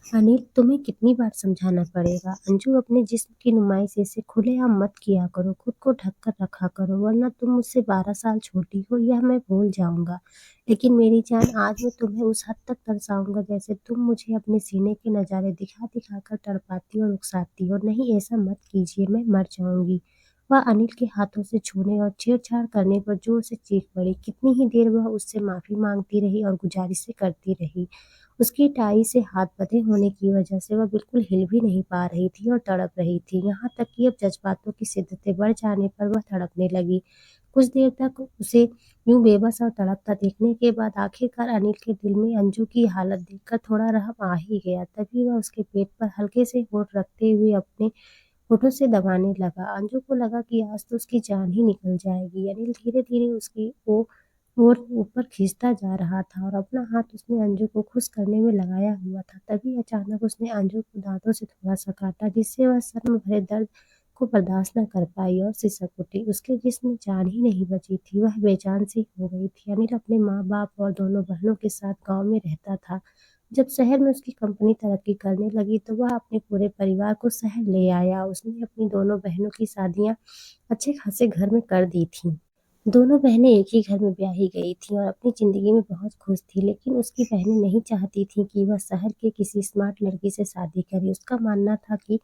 अनिल, तुम्हें कितनी बार समझाना पड़ेगा? अंजू, अपने जिस्म की नुमाइश ऐसे खुलेआम मत किया करो। खुद को ढक कर रखा करो, वरना तुम मुझसे 12 साल छोटी हो, यह मैं भूल जाऊंगा। लेकिन मेरी जान, आज मैं तुम्हें उस हद तक तरसाऊंगा जैसे तुम मुझे अपने सीने के नजारे दिखा दिखा कर तड़पाती और उकसाती हो। नहीं, ऐसा मत कीजिए, मैं मर जाऊंगी। वह अनिल के हाथों से छूने और छेड़छाड़ करने पर जोर से चीख पड़ी। कितनी ही देर वह उससे माफी मांगती रही और गुजारिशें करती रही। उसकी टाई से हाथ बंधे होने की वजह से वह बिल्कुल हिल भी नहीं पा रही थी और तड़प रही थी। यहाँ तक कि अब जज्बातों की शिद्दतें बढ़ जाने पर वह तड़पने लगी। कुछ देर तक उसे यूं बेबस और तड़पता देखने के बाद आखिरकार अनिल के दिल में अंजू की हालत देखकर थोड़ा रहम आ ही गया। तभी वह उसके पेट पर हल्के से होंठ रखते हुए अपने होठों से दबाने लगा। अंजू को लगा कि आज तो उसकी जान ही निकल जाएगी। अनिल धीरे धीरे उसकी ओर ऊपर खींचता जा रहा था और अपना हाथ उसने अंजू को खुश करने में लगाया हुआ था। तभी अचानक उसने अंजू को दांतों से थोड़ा सा काटा, जिससे वह शर्म भरे दर्द को बर्दाश्त न कर पाई और सिसक उठी। उसके जिस्म में जान ही नहीं बची थी, वह बेजान सी हो गई थी। अनिल अपने माँ बाप और दोनों बहनों के साथ गांव में रहता था। जब शहर में उसकी कंपनी तरक्की करने लगी तो वह अपने पूरे परिवार को शहर ले आया। उसने अपनी दोनों बहनों की शादियां अच्छे खासे घर में कर दी थी। दोनों बहनें एक ही घर में ब्याही गई थीं और अपनी जिंदगी में बहुत खुश थी। लेकिन उसकी बहनें नहीं चाहती थीं कि वह शहर के किसी स्मार्ट लड़की से शादी करे। उसका मानना था कि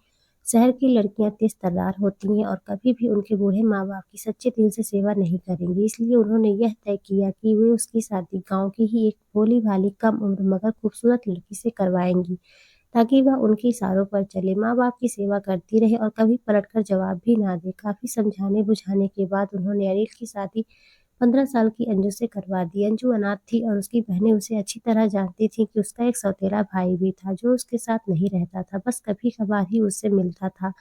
शहर की लड़कियां तेज तर्रार होती हैं और कभी भी उनके बूढ़े माँ बाप की सच्चे दिल से सेवा नहीं करेंगी। इसलिए उन्होंने यह तय किया कि वे उसकी शादी गांव की ही एक भोली भाली कम उम्र मगर खूबसूरत लड़की से करवाएंगी, ताकि वह उनके इशारों पर चले, माँ-बाप की सेवा करती रहे और कभी पलटकर जवाब भी ना दे। काफ़ी समझाने-बुझाने के बाद उन्होंने अनिल की शादी 15 साल की अंजू से करवा दी। अंजू अनाथ थी और उसकी बहनें उसे अच्छी तरह जानती थीं कि उसका एक सौतेला भाई भी था, जो उसके साथ नहीं रहता था, बस कभी-कभार ही उससे मिलता था।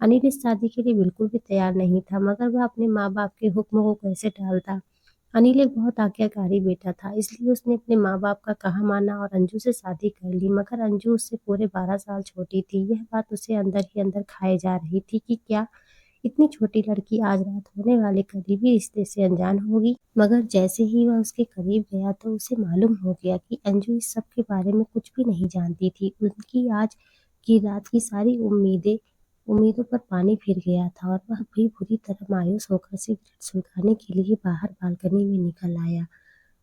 अनिल इस शादी के लिए बिल्कुल भी तैयार नहीं था, मगर वह अपने माँ-बाप के हुक्म को कैसे टालता। अनिल एक बहुत आज्ञाकारी बेटा था, इसलिए उसने अपने माँ-बाप का कहा माना और अंजू से शादी कर ली। मगर अंजू उससे पूरे 12 साल छोटी थी। यह बात उसे अंदर ही अंदर खाए जा रही थी कि क्या इतनी छोटी लड़की आज रात होने वाले करीबी रिश्ते से अनजान होगी। मगर जैसे ही वह उसके करीब गया तो उसे मालूम हो गया कि अंजू इस सब के बारे में कुछ भी नहीं जानती थी। उनकी आज की रात की सारी उम्मीदों पर पानी फिर गया था और वह भी बुरी तरह मायूस होकर सिगरेट सुलगाने के लिए बाहर बालकनी में निकल आया।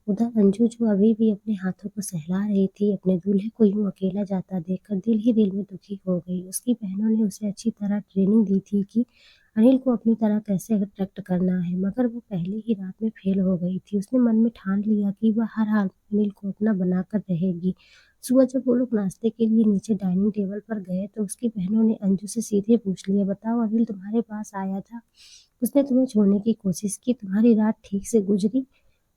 उधर अंजू, जो अभी भी अपने हाथों को सहला रही थी, अपने दूल्हे को यूं अकेला जाता देखकर दिल ही दिल में दुखी हो गई। उसकी बहनों ने उसे अच्छी तरह ट्रेनिंग दी थी कि अनिल को अपनी तरह कैसे अट्रैक्ट करना है, मगर वो पहले ही रात में फेल हो गई थी। उसने मन में ठान लिया कि वह हर हाल में अनिल को अपना बनाकर रहेगी। सुबह जब वो लोग नाश्ते के लिए नीचे डाइनिंग टेबल पर गए तो उसकी बहनों ने अंजू से सीधे पूछ लिया, बताओ, अनिल तुम्हारे पास आया था, उसने तुम्हें छोड़ने की कोशिश की, तुम्हारी रात ठीक से गुजरी?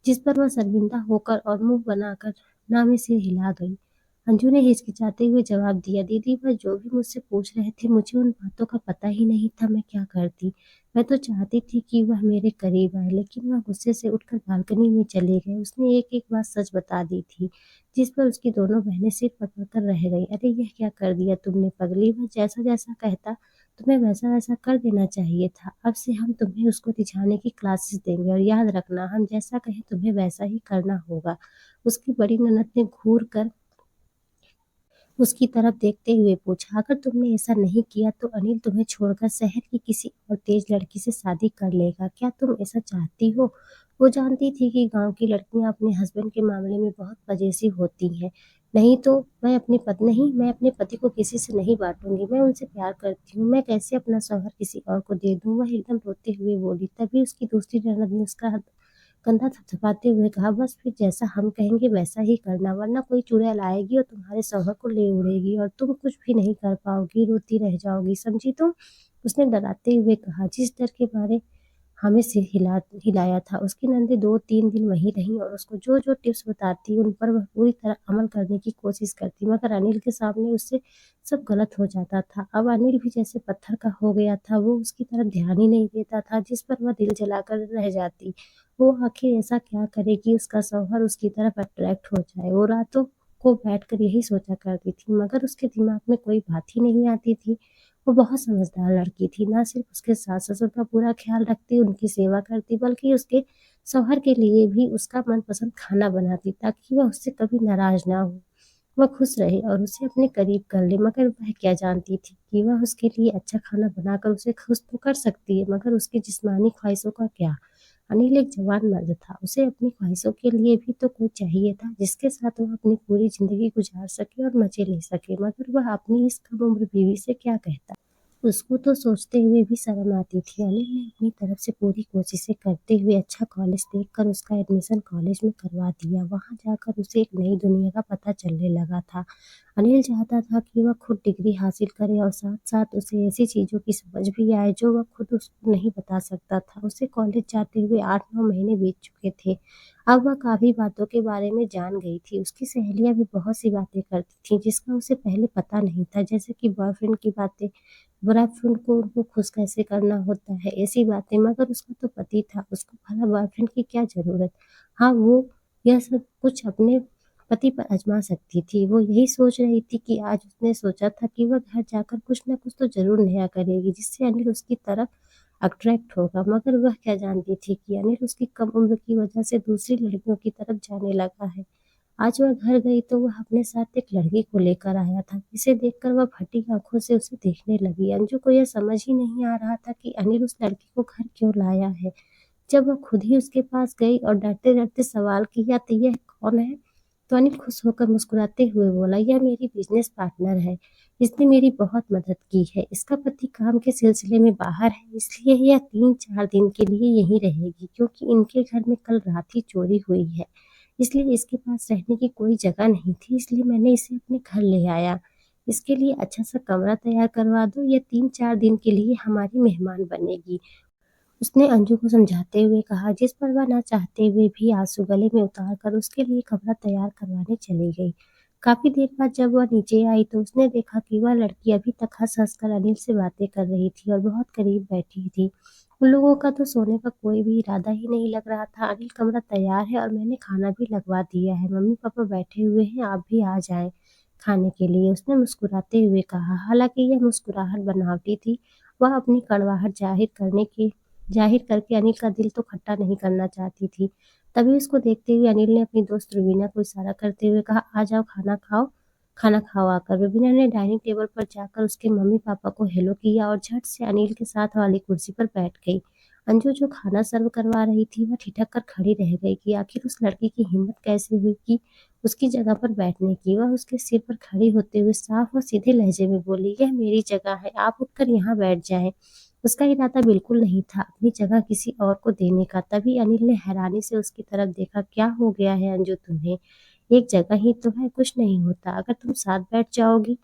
जिस पर वह शर्मिंदा होकर और मुंह बनाकर ना में सिर हिला गई। अंजू ने हिचकिचाते हुए जवाब दिया, दीदी, वह जो भी मुझसे पूछ रहे थे, मुझे उन बातों का पता ही नहीं था, मैं क्या करती। मैं तो चाहती थी कि वह मेरे करीब आए, लेकिन वह गुस्से से उठकर बालकनी में चले गए। उसने एक एक बात सच बता दी थी, जिस पर उसकी दोनों बहनें सिर पकड़कर रह गई। अरे, यह क्या कर दिया तुमने पगली? वह जैसा जैसा कहता तुम्हें वैसा वैसा कर देना चाहिए था। अब से हम तुम्हें उसको रिझाने की क्लासेस देंगे और याद रखना, हम जैसा कहें तुम्हें वैसा ही करना होगा। उसकी बड़ी ननद ने घूर कर उसकी तरफ देखते हुए पूछा, अगर तुमने ऐसा नहीं किया तो अनिल तुम्हें छोड़कर शहर की किसी और तेज लड़की से शादी कर लेगा। क्या तुम ऐसा चाहती हो? वो जानती थी कि गांव की लड़कियां अपने हस्बैंड के मामले में बहुत पजेसिव होती हैं। नहीं, मैं अपने पति को किसी से नहीं बांटूंगी। मैं उनसे प्यार करती हूँ, मैं कैसे अपना शौहर किसी और को दे दूँ? वह एकदम रोते हुए बोली। तभी उसकी दूसरी ननद ने उसका कंधा थपथपाते हुए कहा, बस फिर जैसा हम कहेंगे वैसा ही करना, वरना कोई चुड़ैल आएगी और तुम्हारे शौहर को ले उड़ेगी और तुम कुछ भी नहीं कर पाओगी, रोती रह जाओगी, समझी तुम? उसने डराते हुए कहा। जिस डर के मारे हमें सिर हिलाया था, उसकी नंदे 2-3 दिन वहीं रहीं और उसको जो जो टिप्स बताती उन पर वह पूरी तरह अमल करने की कोशिश करती, मगर अनिल के सामने उससे सब गलत हो जाता था। अब अनिल भी जैसे पत्थर का हो गया था, वो उसकी तरफ ध्यान ही नहीं देता था, जिस पर वह दिल जलाकर रह जाती। वो आखिर ऐसा क्या करे कि उसका शौहर उसकी तरफ अट्रैक्ट हो जाए? वो रातों को बैठकर यही सोचा करती थी, मगर उसके दिमाग में कोई बात ही नहीं आती थी। वो बहुत समझदार लड़की थी, ना सिर्फ उसके सास-ससुर का पूरा ख्याल रखती, उनकी सेवा करती, बल्कि उसके शौहर के लिए भी उसका मनपसंद खाना बनाती, ताकि वह उससे कभी नाराज ना हो। वह खुश रहे और उसे अपने करीब कर ले, मगर वह क्या जानती थी कि वह उसके लिए अच्छा खाना बनाकर उसे खुश तो कर सकती है, मगर उसकी जिस्मानी ख्वाहिशों का क्या? अनिल एक जवान मर्द था, उसे अपनी ख्वाहिशों के लिए भी तो कोई चाहिए था जिसके साथ वह अपनी पूरी जिंदगी गुजार सके और मजे ले सके, मगर वह अपनी इस कम उम्र बीवी से क्या कहता? उसको तो सोचते हुए भी शर्म आती थी। अनिल ने अपनी तरफ से पूरी कोशिशें करते हुए अच्छा कॉलेज देखकर उसका एडमिशन कॉलेज में करवा दिया। वहाँ जाकर उसे एक नई दुनिया का पता चलने लगा था। अनिल चाहता था कि वह खुद डिग्री हासिल करे और साथ-साथ उसे ऐसी चीज़ों की समझ भी आए जो वह खुद उसको नहीं बता सकता था। उसे कॉलेज जाते हुए 8-9 महीने बीत चुके थे। अब वह काफ़ी बातों के बारे में जान गई थी। उसकी सहेलियाँ भी बहुत सी बातें करती थीं जिसका उसे पहले पता नहीं था, जैसे कि बॉयफ्रेंड की बातें, बॉयफ्रेंड को उनको खुश कैसे करना होता है, ऐसी बातें। मगर उसका तो पति था, उसको भला बॉयफ्रेंड की क्या ज़रूरत? हाँ, वो यह सब कुछ अपने पति पर आज़मा सकती थी। वो यही सोच रही थी कि आज उसने सोचा था कि वह घर जाकर कुछ न कुछ तो ज़रूर नया करेगी, जिससे अनिल उसकी तरफ अट्रैक्ट होगा। मगर वह क्या जानती थी कि अनिल उसकी कम उम्र की वजह से दूसरी लड़कियों की तरफ जाने लगा है। आज वह घर गई तो वह अपने साथ एक लड़की को लेकर आया था, जिसे देखकर वह फटी आँखों से उसे देखने लगी। अंजू को यह समझ ही नहीं आ रहा था कि अनिल उस लड़की को घर क्यों लाया है। जब वह खुद ही उसके पास गई और डरते-डरते सवाल किया, तो यह कौन है? तो अनिल खुश होकर मुस्कुराते हुए बोला, यह मेरी बिज़नेस पार्टनर है। इसने मेरी बहुत मदद की है। इसका पति काम के सिलसिले में बाहर है, इसलिए यह 3-4 दिन के लिए यहीं रहेगी, क्योंकि इनके घर में कल रात ही चोरी हुई है। इसलिए इसके पास रहने की कोई जगह नहीं थी, इसलिए मैंने इसे अपने घर ले आया। इसके लिए अच्छा-सा कमरा तैयार करवा दो, यह 3-4 दिन के लिए हमारी मेहमान बनेगी। उसने अंजू को समझाते हुए कहा, जिस पर वह ना चाहते हुए भी आंसू गले में उतार कर उसके लिए कमरा तैयार करवाने चली गई। काफी देर बाद जब वह नीचे आई तो उसने देखा कि वह लड़की अभी तक हंस-हंस कर अनिल से बातें कर रही थी और बहुत करीब बैठी थी। उन लोगों का तो सोने का कोई भी इरादा ही नहीं लग रहा था। अनिल, कमरा तैयार है और मैंने खाना भी लगवा दिया है। मम्मी-पापा बैठे हुए हैं, आप भी आ जाएं खाने के लिए, उसने मुस्कुराते हुए कहा। हालांकि यह मुस्कुराहट बनावटी थी, वह अपनी कड़वाहट जाहिर करके अनिल का दिल तो खट्टा नहीं करना चाहती थी। तभी उसको देखते हुए अनिल ने अपनी दोस्त रुबीना को इशारा करते हुए कहा, आ जाओ खाना खाओ आकर। रुबीना ने डाइनिंग टेबल पर जाकर उसके मम्मी पापा को हेलो किया और झट से अनिल के साथ वाली कुर्सी पर बैठ गई। अंजू जो खाना सर्व करवा रही थी वह ठिठक कर खड़ी रह गई कि आखिर उस लड़की की हिम्मत कैसे हुई कि उसकी जगह पर बैठने की। वह उसके सिर पर खड़ी होते हुए साफ और सीधे लहजे में बोली, यह मेरी जगह है, आप उठकर यहाँ बैठ जाएं। उसका इरादा बिल्कुल नहीं था अपनी जगह किसी और को देने का। तभी अनिल ने हैरानी से उसकी तरफ देखा। क्या हो गया है अंजू तुम्हें? एक जगह ही तो है, कुछ नहीं होता अगर तुम साथ बैठ जाओगी।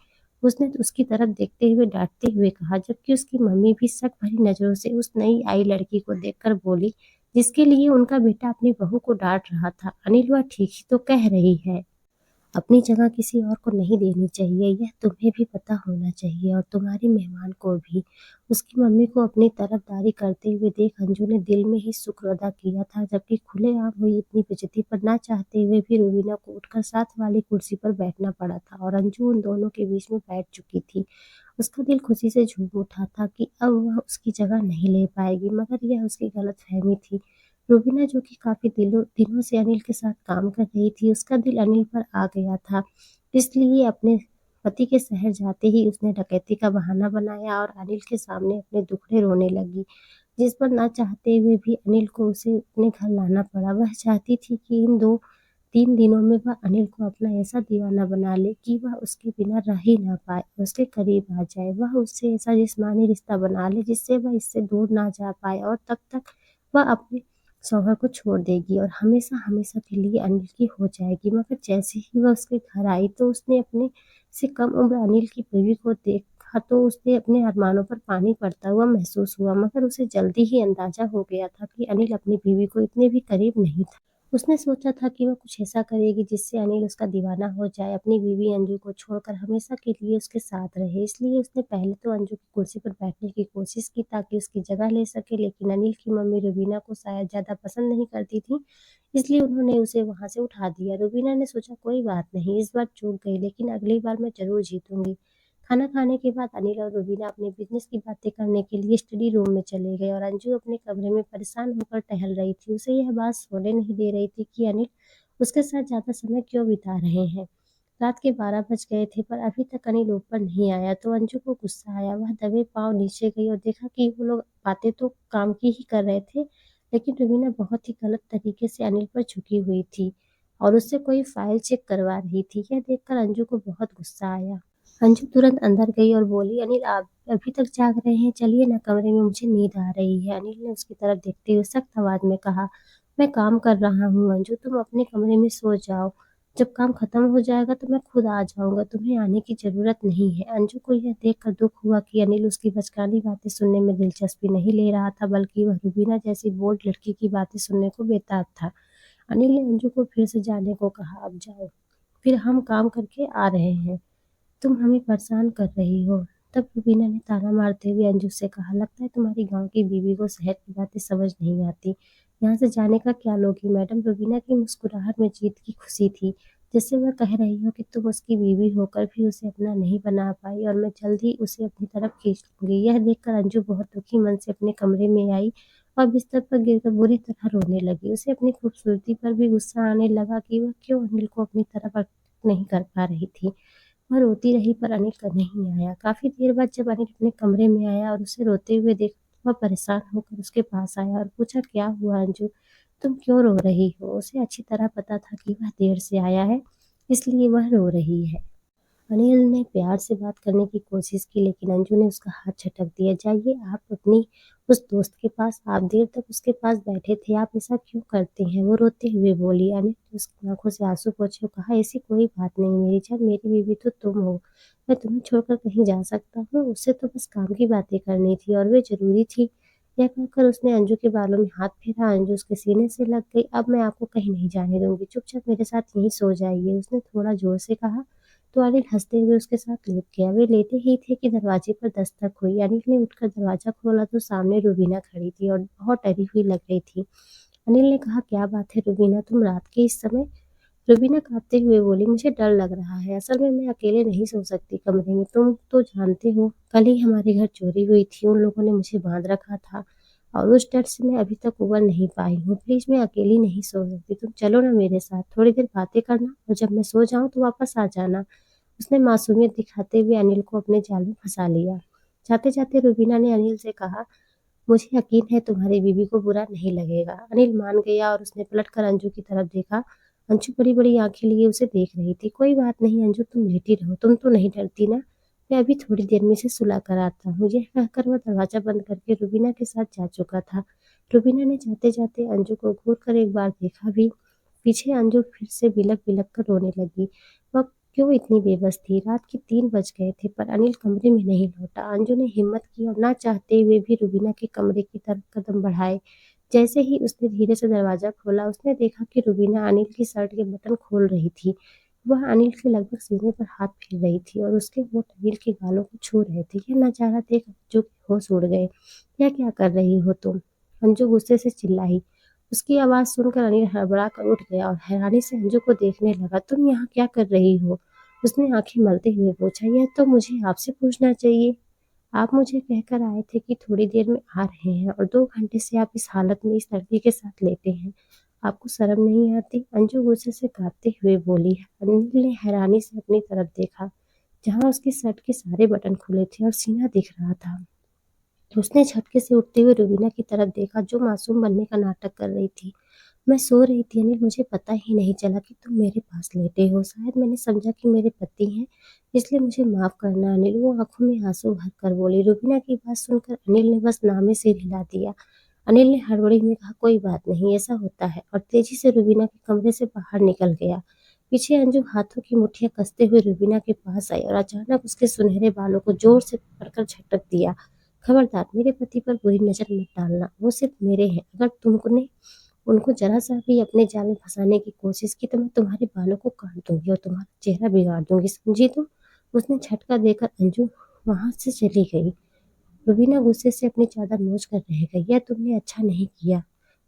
उसने उसकी तरफ देखते हुए डांटते हुए कहा, जबकि उसकी मम्मी भी शक भरी नजरों से उस नई आई लड़की को देखकर बोली, जिसके लिए उनका बेटा अपनी बहू को डांट रहा था। अनिल, वह ठीक ही तो कह रही है। अपनी जगह किसी और को नहीं देनी चाहिए, यह तुम्हें भी पता होना चाहिए और तुम्हारी मेहमान को भी। उसकी मम्मी को अपनी तरफदारी करते हुए देख अंजू ने दिल में ही शुक्र अदा किया था, जबकि खुलेआम हुई इतनी बेइज्जती पर ना चाहते हुए भी रुबीना को उठकर साथ वाली कुर्सी पर बैठना पड़ा था और अंजू उन दोनों के बीच में बैठ चुकी थी। उसका दिल खुशी से झूम उठा था कि अब वह उसकी जगह नहीं ले पाएगी, मगर यह उसकी गलतफहमी थी। रुबीना, जो कि काफ़ी दिलों दिनों से अनिल के साथ काम कर रही थी, उसका दिल अनिल पर आ गया था। इसलिए अपने पति के शहर जाते ही उसने डकैती का बहाना बनाया और अनिल के सामने अपने दुखड़े रोने लगी, जिस पर ना चाहते हुए भी अनिल को उसे अपने घर लाना पड़ा। वह चाहती थी कि इन 2-3 दिनों में वह अनिल को अपना ऐसा दीवाना बना ले कि वह उसके बिना रह ही ना पाए, उसके करीब आ जाए। वह उससे ऐसा जिस्मानी रिश्ता बना ले जिससे वह इससे दूर ना जा पाए और तब तक वह अपने शौहर को छोड़ देगी और हमेशा-हमेशा के लिए अनिल की हो जाएगी। मगर जैसे ही वह उसके घर आई तो उसने अपने से कम उम्र अनिल की बीवी को देखा तो उसे अपने अरमानों पर पानी पड़ता हुआ महसूस हुआ, मगर उसे जल्दी ही अंदाजा हो गया था कि अनिल अपनी बीवी को इतने भी करीब नहीं था। उसने सोचा था कि वह कुछ ऐसा करेगी जिससे अनिल उसका दीवाना हो जाए, अपनी बीवी अंजू को छोड़कर हमेशा के लिए उसके साथ रहे। इसलिए उसने पहले तो अंजू की कुर्सी पर बैठने की कोशिश की ताकि उसकी जगह ले सके, लेकिन अनिल की मम्मी रुबीना को शायद ज़्यादा पसंद नहीं करती थी, इसलिए उन्होंने उसे वहाँ से उठा दिया। रुबीना ने सोचा, कोई बात नहीं, इस बार चूक गई, लेकिन अगली बार मैं ज़रूर जीतूँगी। खाना खाने के बाद अनिल और रुबीना अपने बिज़नेस की बातें करने के लिए स्टडी रूम में चले गए और अंजू अपने कमरे में परेशान होकर टहल रही थी। उसे यह बात सोने नहीं दे रही थी कि अनिल उसके साथ ज़्यादा समय क्यों बिता रहे हैं। रात के 12 बज गए थे पर अभी तक अनिल ऊपर नहीं आया तो अंजू को गुस्सा आया। वह दबे पाँव नीचे गई और देखा कि वो लोग बातें तो काम की ही कर रहे थे, लेकिन रुबीना बहुत ही गलत तरीके से अनिल पर झुकी हुई थी और उससे कोई फाइल चेक करवा रही थी। यह देखकर अंजू को बहुत गुस्सा आया। अंजू तुरंत अंदर गई और बोली, अनिल आप अभी तक जाग रहे हैं? चलिए ना कमरे में, मुझे नींद आ रही है। अनिल ने उसकी तरफ देखते हुए सख्त आवाज में कहा, मैं काम कर रहा हूँ अंजू, तुम अपने कमरे में सो जाओ। जब काम खत्म हो जाएगा तो मैं खुद आ जाऊंगा, तुम्हें आने की जरूरत नहीं है। अंजू को यह देखकर दुख हुआ कि अनिल उसकी बचकानी बातें सुनने में दिलचस्पी नहीं ले रहा था, बल्कि वह रुबीना जैसी बोल्ड लड़की की बातें सुनने को बेताब था। अनिल ने अंजू को फिर से जाने को कहा, अब जाओ, फिर हम काम करके आ रहे हैं, तुम हमें परेशान कर रही हो। तब रुबीना ने ताना मारते हुए अंजू से कहा, लगता है तुम्हारी गांव की बीवी को शहर की बातें समझ नहीं आती। यहाँ से जाने का क्या लोगी मैडम? रुबीना की मुस्कुराहट में जीत की खुशी थी, जैसे वह कह रही हो कि तुम उसकी बीवी होकर भी उसे अपना नहीं बना पाई और मैं जल्द ही उसे अपनी तरफ खींच लूंगी। यह देखकर अंजू बहुत दुखी मन से अपने कमरे में आई और बिस्तर पर गिरकर बुरी तरह रोने लगी। उसे अपनी खूबसूरती पर भी गुस्सा आने लगा कि वह क्यों अनिल को अपनी तरफ नहीं कर पा रही थी। वह रोती रही पर अनिल का नहीं आया। काफी देर बाद जब अनिल अपने कमरे में आया और उसे रोते हुए देखा, वह परेशान होकर उसके पास आया और पूछा, क्या हुआ अंजू, तुम क्यों रो रही हो? उसे अच्छी तरह पता था कि वह देर से आया है, इसलिए वह रो रही है। अनिल ने प्यार से बात करने की कोशिश की, लेकिन अंजू ने उसका हाथ झटक दिया। जाइए आप अपनी उस दोस्त के पास, आप देर तक उसके पास बैठे थे, आप ऐसा क्यों करते हैं? वो रोते हुए बोली। अनिल ने उसकी आंखों से आंसू पोंछे और कहा, ऐसी कोई बात नहीं मेरी जान, मेरी बीवी तो तुम हो, मैं तुम्हें छोड़कर कहीं जा सकता हूँ? उससे तो बस काम की बातें करनी थी और वे जरूरी थी। यह कहकर उसने अंजू के बालों में हाथ फेरा। अंजू उसके सीने से लग गई। अब मैं आपको कहीं नहीं जाने दूंगी, चुपचाप मेरे साथ यहीं सो जाइए, उसने थोड़ा जोर से कहा। तो अनिल हंसते हुए उसके साथ लेट गया। वे लेटे ही थे कि दरवाजे पर दस्तक हुई। अनिल ने उठकर दरवाजा खोला तो सामने रुबीना खड़ी थी और बहुत डरी हुई लग रही थी। अनिल ने कहा, क्या बात है रुबीना, तुम रात के इस समय? रुबीना कांपते हुए बोली, मुझे डर लग रहा है, असल में मैं अकेले नहीं सो सकती कमरे में, तुम तो जानते हो कल ही हमारे घर चोरी हुई थी, उन लोगों ने मुझे बांध रखा था और उस डर से मैं अभी तक उबर नहीं पाई हूँ। प्लीज मैं अकेली नहीं सो सकती, तुम चलो ना मेरे साथ, थोड़ी देर बातें करना और जब मैं सो जाऊं तो वापस आ जाना। उसने मासूमियत दिखाते हुए अनिल को अपने जाल में फंसा लिया। जाते जाते रुबीना ने अनिल से कहा, मुझे यकीन है तुम्हारी बीवी को बुरा नहीं लगेगा। अनिल मान गया और उसने पलटकर अंजू की तरफ देखा। अंजू बड़ी बड़ी आंखें लिए उसे देख रही थी। कोई बात नहीं अंजू, तुम लेटी रहो, तुम तो नहीं डरती ना, मैं अभी थोड़ी देर में से सुला कर आता हूँ। यह कहकर वह दरवाजा बंद करके रुबीना के साथ जा चुका था। रुबीना ने जाते जाते अंजू को घूर कर एक बार देखा भी। पीछे अंजू फिर से बिलक बिलक कर रोने लगी। वह क्यों इतनी बेबस थी? रात के 3 बज गए थे पर अनिल कमरे में नहीं लौटा। अंजू ने हिम्मत की और ना चाहते हुए भी रुबीना के कमरे की तरफ कदम बढ़ाए। जैसे ही उसने धीरे से दरवाजा खोला, उसने देखा कि रुबीना अनिल की शर्ट के बटन खोल रही थी। वह अनिल के लगभग सीने पर हाथ फेर रही थी और उसके होंठ अनिल के गालों को छू रहे थे। यह नजारा देख अंजू के होश उड़ गए। यह क्या कर रही हो तुम? अंजू गुस्से से चिल्लाई। उसकी आवाज सुनकर अनिल हड़बड़ा कर उठ गया और हैरानी से अंजू को देखने लगा। तुम यहाँ क्या कर रही हो? उसने आंखें मलते हुए पूछा। यह तो मुझे आपसे पूछना चाहिए, आप मुझे कहकर आए थे कि थोड़ी देर में आ रहे हैं और 2 घंटे से आप इस हालत में इस लड़की के साथ लेटे हैं, आपको शर्म नहीं आती? अंजू गुस्से से कांपते हुए बोली। अनिल ने हैरानी से अपनी तरफ देखा, जहां उसकी शर्ट के सारे बटन खुले थे और सीना दिख रहा था। उसने झटके से उठते हुए रुबीना की तरफ देखा, जो मासूम बनने का नाटक कर रही थी। मैं सो रही थी अनिल, मुझे पता ही नहीं चला कि तुम मेरे पास लेटे हो, शायद मैंने समझा कि मेरे पति हैं, इसलिए मुझे माफ करना अनिल, वो आंखों में आंसू भर कर बोली। रुबीना की बात सुनकर अनिल ने बस नामे सिर हिला दिया। अनिल ने हड़बड़ी में कहा, कोई बात नहीं, ऐसा होता है, और तेजी से रुबीना के कमरे से बाहर निकल गया। पीछे अंजू हाथों की मुट्ठियां कसते हुए रुबीना के पास आई और अचानक उसके सुनहरे बालों को जोर से पकड़कर झटक दिया। खबरदार मेरे पति पर बुरी नजर मत डालना, वो सिर्फ मेरे हैं, अगर तुमने उनको जरा सा भी अपने जाल में फंसाने की कोशिश की तो मैं तुम्हारे बालों को काट दूंगी और तुम्हारा चेहरा बिगाड़ दूंगी, समझी तुम? उसने झटका देकर अंजू वहां से चली गई। रुबीना गुस्से से अपनी चादर नोच कर रह गई। यह तुमने अच्छा नहीं किया,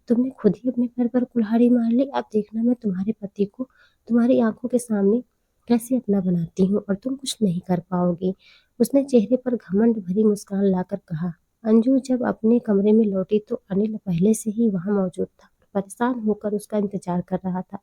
तुमने खुद ही अपने पैर पर कुल्हाड़ी मार ली। अब देखना मैं तुम्हारे पति को तुम्हारी आंखों के सामने कैसे अपना बनाती हूँ और तुम कुछ नहीं कर पाओगी। उसने चेहरे पर घमंड भरी मुस्कान लाकर कहा। अंजू जब अपने कमरे में लौटी तो अनिल पहले से ही वहां मौजूद था। परेशान होकर उसका इंतज़ार कर रहा था।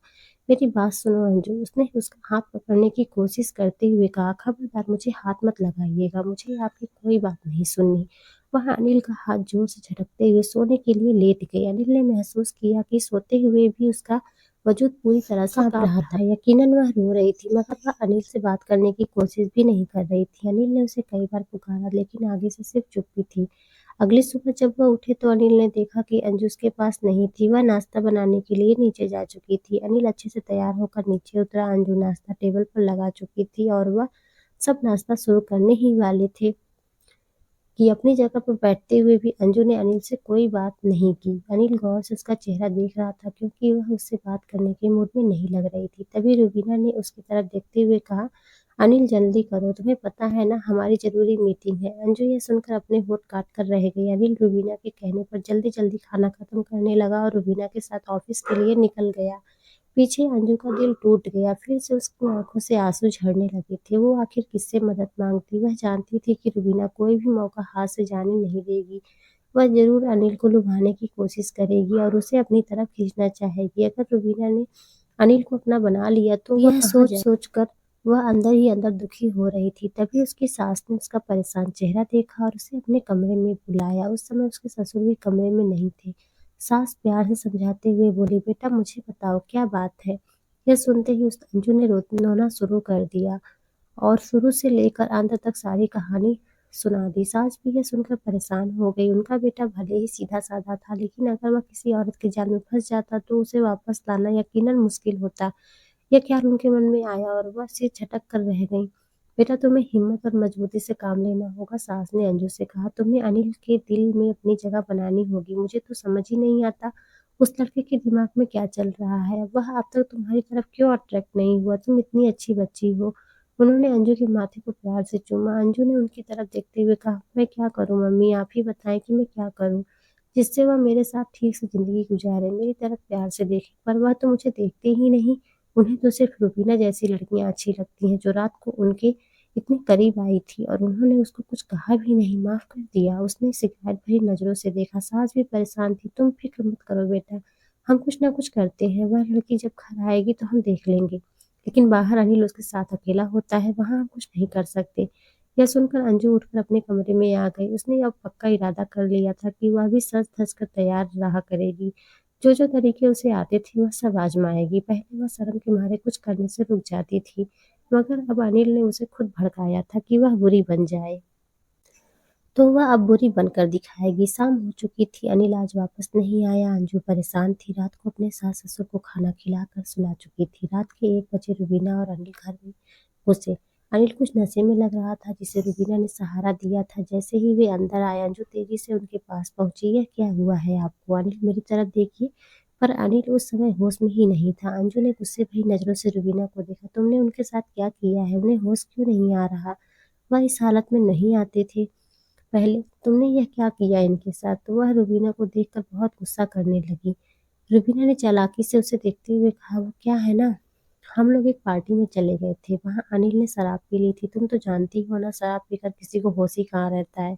मेरी बात सुनो अंजू, उसने उसका हाथ पकड़ने की कोशिश करते हुए कहा, खबरदार मुझे हाथ मत लगाइएगा, मुझे आपकी कोई बात नहीं सुननी। वह अनिल का हाथ जोर से झटकते हुए सोने के लिए लेट गई। अनिल ने महसूस किया कि सोते हुए भी उसका वजूद पूरी तरह से काँप रहा था। यकीनन वह रो रही थी, मगर वह अनिल से बात करने की कोशिश भी नहीं कर रही थी। अनिल ने उसे कई बार पुकारा, लेकिन आगे से सिर्फ चुप्पी थी। अगली सुबह जब वह उठे तो अनिल ने देखा कि अंजू उसके पास नहीं थी। वह नाश्ता बनाने के लिए नीचे जा चुकी थी। अनिल अच्छे से तैयार होकर नीचे उतरा। अंजू नाश्ता टेबल पर लगा चुकी थी और वह सब नाश्ता शुरू करने ही वाले थे कि अपनी जगह पर बैठते हुए भी अंजू ने अनिल से कोई बात नहीं की। अनिल गौर से उसका चेहरा देख रहा था, क्योंकि वह उससे बात करने के मूड में नहीं लग रही थी। तभी रुबीना ने उसकी तरफ देखते हुए कहा, अनिल जल्दी करो, तुम्हें पता है ना हमारी जरूरी मीटिंग है। अंजू यह सुनकर अपने होठ काट कर रह गई। अनिल रुबीना के कहने पर जल्दी जल्दी खाना खत्म करने लगा और रुबीना के साथ ऑफिस के लिए निकल गया। पीछे अंजू का दिल टूट गया। फिर से उसकी आंखों से आंसू झरने लगे थे। वो आखिर किससे मदद मांगती? वह जानती थी कि रुबीना कोई भी मौका हाथ से जाने नहीं देगी। वह जरूर अनिल को लुभाने की कोशिश करेगी और उसे अपनी तरफ खींचना चाहेगी। अगर रुबीना ने अनिल को अपना बना लिया तो यह सोच सोच कर वह अंदर ही अंदर दुखी हो रही थी। तभी उसकी सास ने उसका परेशान चेहरा देखा और उसे अपने कमरे में बुलाया। उस समय उसके ससुर भी कमरे में नहीं थे। सास प्यार से समझाते हुए बोली, बेटा मुझे बताओ क्या बात है। यह सुनते ही उस अंजू ने रोना शुरू कर दिया और शुरू से लेकर अंत तक सारी कहानी सुना दी। सास भी यह सुनकर परेशान हो गई। उनका बेटा भले ही सीधा साधा था, लेकिन अगर वह किसी औरत के जाल में फंस जाता तो उसे वापस लाना यकीनन मुश्किल होता। यह ख्याल उनके मन में आया और वह सिर झटक कर रह गईं। बेटा तुम्हें हिम्मत और मजबूती से काम लेना होगा, सास ने अंजू से कहा। तुम्हें अनिल के दिल में अपनी जगह बनानी होगी। मुझे तो समझ ही नहीं आता उस लड़के के दिमाग में क्या चल रहा है। वह अब तक तुम्हारी तरफ क्यों अट्रैक्ट नहीं हुआ? तुम इतनी अच्छी बच्ची हो। उन्होंने अंजू के माथे को प्यार से चूमा। अंजू ने उनकी तरफ देखते हुए कहा, मैं क्या करूं मम्मी, आप ही बताएं कि मैं क्या करूं जिससे वह मेरे साथ ठीक से जिंदगी गुजारे, मेरी तरफ प्यार से देखे। पर वह तो मुझे देखते ही नहीं। उन्हें तो सिर्फ रुबीना जैसी लड़कियां अच्छी लगती हैं, जो रात को उनके इतने करीब आई थी और उन्होंने उसको कुछ कहा भी नहीं, माफ कर दिया। उसने शिकायत भरी नजरों से देखा। सास भी परेशान थी। तुम फिक्र मत करो बेटा, हम कुछ ना कुछ करते हैं। वह लड़की जब घर आएगी तो हम देख लेंगे, लेकिन बाहर अनिल उसके साथ अकेला होता है, वहां हम कुछ नहीं कर सकते। यह सुनकर अंजू उठकर अपने कमरे में आ गई। उसने अब पक्का इरादा कर लिया था कि वह भी सज धज कर तैयार रहा करेगी। जो जो तरीके उसे आते थे वह सब आजमाएगी। पहले वह शर्म के मारे कुछ करने से रुक जाती थी, मगर अब अनिल ने उसे खुद भड़काया था कि वह बुरी बन जाए, तो वह अब बुरी बनकर दिखाएगी। शाम हो चुकी थी। अनिल आज वापस नहीं आया। अंजू परेशान थी। रात को अपने सास ससुर को खाना खिलाकर सुला चुकी थी। रात के 1 बजे रुबीना और अनिल घर में घुसे। अनिल कुछ नशे में लग रहा था, जिसे रुबीना ने सहारा दिया था। जैसे ही वे अंदर आए, अंजू तेजी से उनके पास पहुंची। यह क्या हुआ है आपको? अनिल मेरी तरफ देखिए। पर अनिल उस समय होश में ही नहीं था। अंजू ने गुस्से भरी नजरों से रुबीना को देखा। तुमने उनके साथ क्या किया है? उन्हें होश क्यों नहीं आ रहा? वह इस हालत में नहीं आते थे पहले। तुमने यह क्या किया इनके साथ? तो वह रुबीना को देखकर बहुत गुस्सा करने लगी। रुबीना ने चालाकी से उसे देखते हुए कहा, वो क्या है ना, हम लोग एक पार्टी में चले गए थे, वहां अनिल ने शराब पी ली थी। तुम तो जानती हो ना, शराब पीकर किसी को होश ही कहाँ रहता है।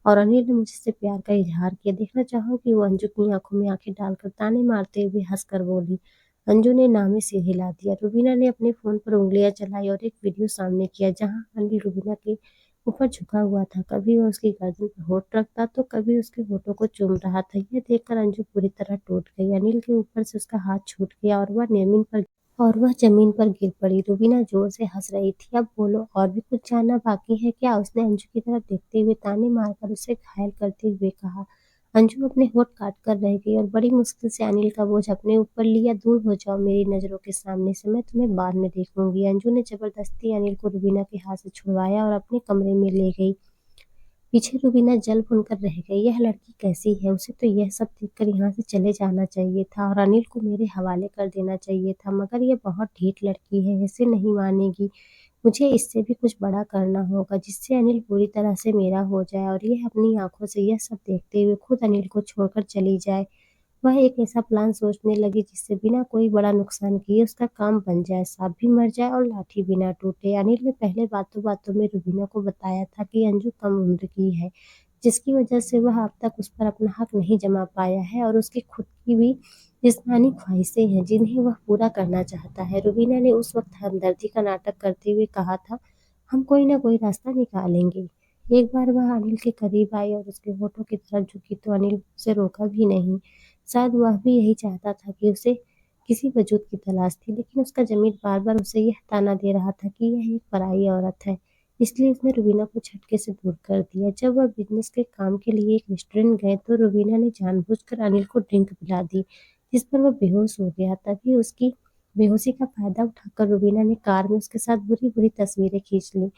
और अनिल ने मुझसे प्यार का इजहार किया। देखना चाहोगी? वो अंजू की आंखों में आंखें डालकर ताने मारते हुए हंसकर बोली। अंजू ने नामे सिर हिला दिया। रुबीना ने अपने फोन पर उंगलियां चलाई और एक वीडियो सामने किया, जहां अनिल रुबीना के ऊपर झुका हुआ था। कभी वह उसकी गर्दन पर होठ रखता तो कभी उसके होठों को चूम रहा था। यह देखकर अंजू पूरी तरह टूट गई। अनिल के ऊपर से उसका हाथ छूट गया और वह जमीन पर गिर पड़ी। रुबीना जोर से हंस रही थी। अब बोलो, और भी कुछ जानना बाकी है क्या? उसने अंजू की तरफ देखते हुए ताने मारकर उसे घायल करते हुए कहा। अंजू अपने होठ काट कर रह गई और बड़ी मुश्किल से अनिल का बोझ अपने ऊपर लिया। दूर हो जाओ मेरी नजरों के सामने से, मैं तुम्हें बाद में देखूंगी। अंजू ने जबरदस्ती अनिल को रुबीना के हाथ से छुड़वाया और अपने कमरे में ले गई। पीछे रुबीना जल भुनकर रह गई। यह लड़की कैसी है? उसे तो यह सब देखकर यहाँ से चले जाना चाहिए था और अनिल को मेरे हवाले कर देना चाहिए था, मगर यह बहुत ढीठ लड़की है, ऐसे नहीं मानेगी। मुझे इससे भी कुछ बड़ा करना होगा, जिससे अनिल पूरी तरह से मेरा हो जाए और यह अपनी आंखों से यह सब देखते हुए खुद अनिल को छोड़कर चली जाए। वह एक ऐसा प्लान सोचने लगी जिससे बिना कोई बड़ा नुकसान किए उसका काम बन जाए, सांप भी मर जाए और लाठी भी ना टूटे। अनिल ने पहले बातों बातों में रुबीना को बताया था कि अंजू कम उम्र की है, जिसकी वजह से वह अब तक उस पर अपना हक नहीं जमा पाया है और उसकी खुद की भी जिस्मानी ख्वाहिशें हैं जिन्हें वह पूरा करना चाहता है। रुबीना ने उस वक्त हमदर्दी का नाटक करते हुए कहा था, हम कोई ना कोई रास्ता निकालेंगे। एक बार वह अनिल के करीब आई और उसके होठों की तरफ झुकी तो अनिल उसे रोका भी नहीं। शायद वह भी यही चाहता था कि उसे किसी वजूद की तलाश थी, लेकिन उसका ज़मीर बार-बार उसे यह ताना दे रहा था कि यह एक पराई औरत है। इसलिए उसने रुबीना को झटके से दूर कर दिया। जब वह बिज़नेस के काम के लिए एक रेस्टोरेंट गए तो रुबीना ने जानबूझकर अनिल को ड्रिंक पिला दी, जिस पर वह बेहोश हो गया। तभी उसकी बेहोशी का फ़ायदा उठाकर रुबीना ने कार में उसके साथ बुरी-बुरी तस्वीरें खींच लीं।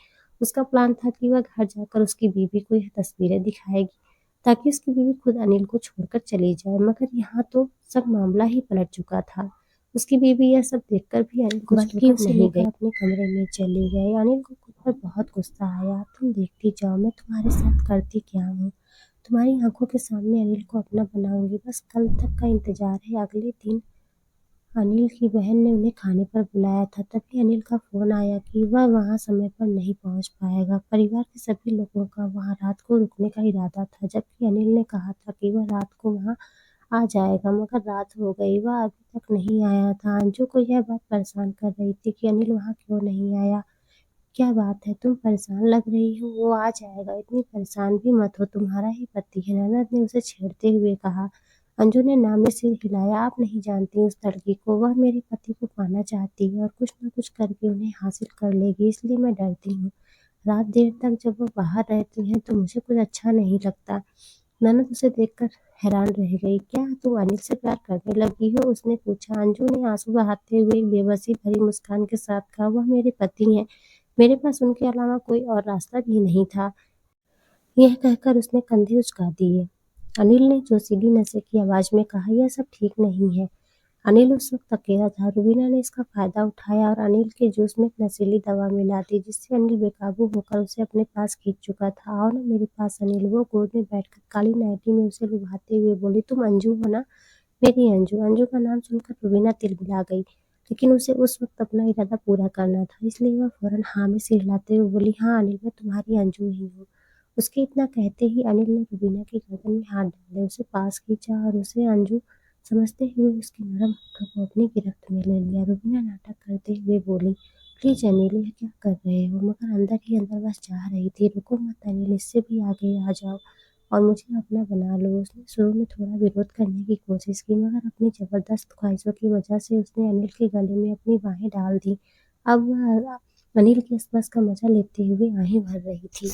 उसका प्लान था कि वह घर जाकर उसकी बीवी को यह तस्वीरें दिखाएगी, ताकि उसकी बीवी खुद अनिल को छोड़कर चली जाए। मगर यहाँ तो सब मामला ही पलट चुका था। उसकी बीवी यह सब देखकर भी अनिल को छोड़कर नहीं गई, अपने कमरे में चली गई। अनिल को खुद पर बहुत गुस्सा आया। तुम देखती जाओ, मैं तुम्हारे साथ करती क्या हूँ। तुम्हारी आंखों के सामने अनिल को अपना बनाऊंगी। बस कल तक का इंतजार है। अगले दिन अनिल की बहन ने उन्हें खाने पर बुलाया था। तभी अनिल का फोन आया कि वह वहां समय पर नहीं पहुंच पाएगा। परिवार के सभी लोगों का वहां रात को रुकने का इरादा था, जबकि अनिल ने कहा था कि वह रात को वहां आ जाएगा। मगर रात हो गई, वह अभी तक नहीं आया था। अंजू को यह बात परेशान कर रही थी कि अनिल वहां क्यों नहीं आया। क्या बात है, तुम परेशान लग रही हो। वो आ जाएगा, इतनी परेशान भी मत हो, तुम्हारा ही पति है, ननद ने उसे छेड़ते हुए कहा। अंजू ने नामी सिर हिलाया। आप नहीं जानती उस लड़की को, वह मेरे पति को पाना चाहती है और कुछ न कुछ करके उन्हें हासिल कर लेगी, इसलिए मैं डरती हूँ। रात देर तक जब वो बाहर रहती हैं तो मुझे कुछ अच्छा नहीं लगता। ननद उसे देखकर हैरान रह गई। क्या तुम अनिल से प्यार करने लगी हो, उसने पूछा। अंजू ने आंसू बहाते हुए एक बेबसी भरी मुस्कान के साथ कहा, वह मेरे पति हैं, मेरे पास उनके अलावा कोई और रास्ता भी नहीं था। यह कहकर उसने कंधे उचका दिए। अनिल ने जोशीली नशे की आवाज में कहा, यह सब ठीक नहीं है। अनिल उस वक्त अकेला था। रुबीना ने इसका फायदा उठाया और अनिल के जूस में एक नशीली दवा मिला दी, जिससे अनिल बेकाबू होकर उसे अपने पास खींच चुका था। आओ ना मेरे पास अनिल, वो गोद में बैठकर काली नाइटी में उसे लुभाते हुए बोली, तुम अंजू हो ना, मेरी अंजू। अंजू का नाम सुनकर रुबीना तिलमिला गई, लेकिन उसे उस वक्त अपना इरादा पूरा करना था, इसलिए वह फौरन हाँ में सिर हिलाते हुए बोली, हाँ अनिल, मैं तुम्हारी अंजू ही हूँ। उसके इतना कहते ही अनिल ने रुबीना की गर्दन में हाथ डाले, उसे पास खींचा और उसे अंजू समझते हुए उसके नरम होठों को अपनी गिरफ्त में ले लिया। रुबीना नाटक करते हुए बोली, प्लीज अनिल, यह क्या कर रहे हो। मगर अंदर ही अंदर बस चाह रही थी, रुको मत अनिल, इससे भी आगे आ जाओ और मुझे अपना बना लो। उसने शुरू में थोड़ा विरोध करने की कोशिश की, मगर अपनी जबरदस्त ख्वाहिशों की वजह से उसने अनिल के गले में अपनी बाहें डाल दी। अब वह अनिल के स्पर्श का मजा लेते हुए आहें भर रही थी।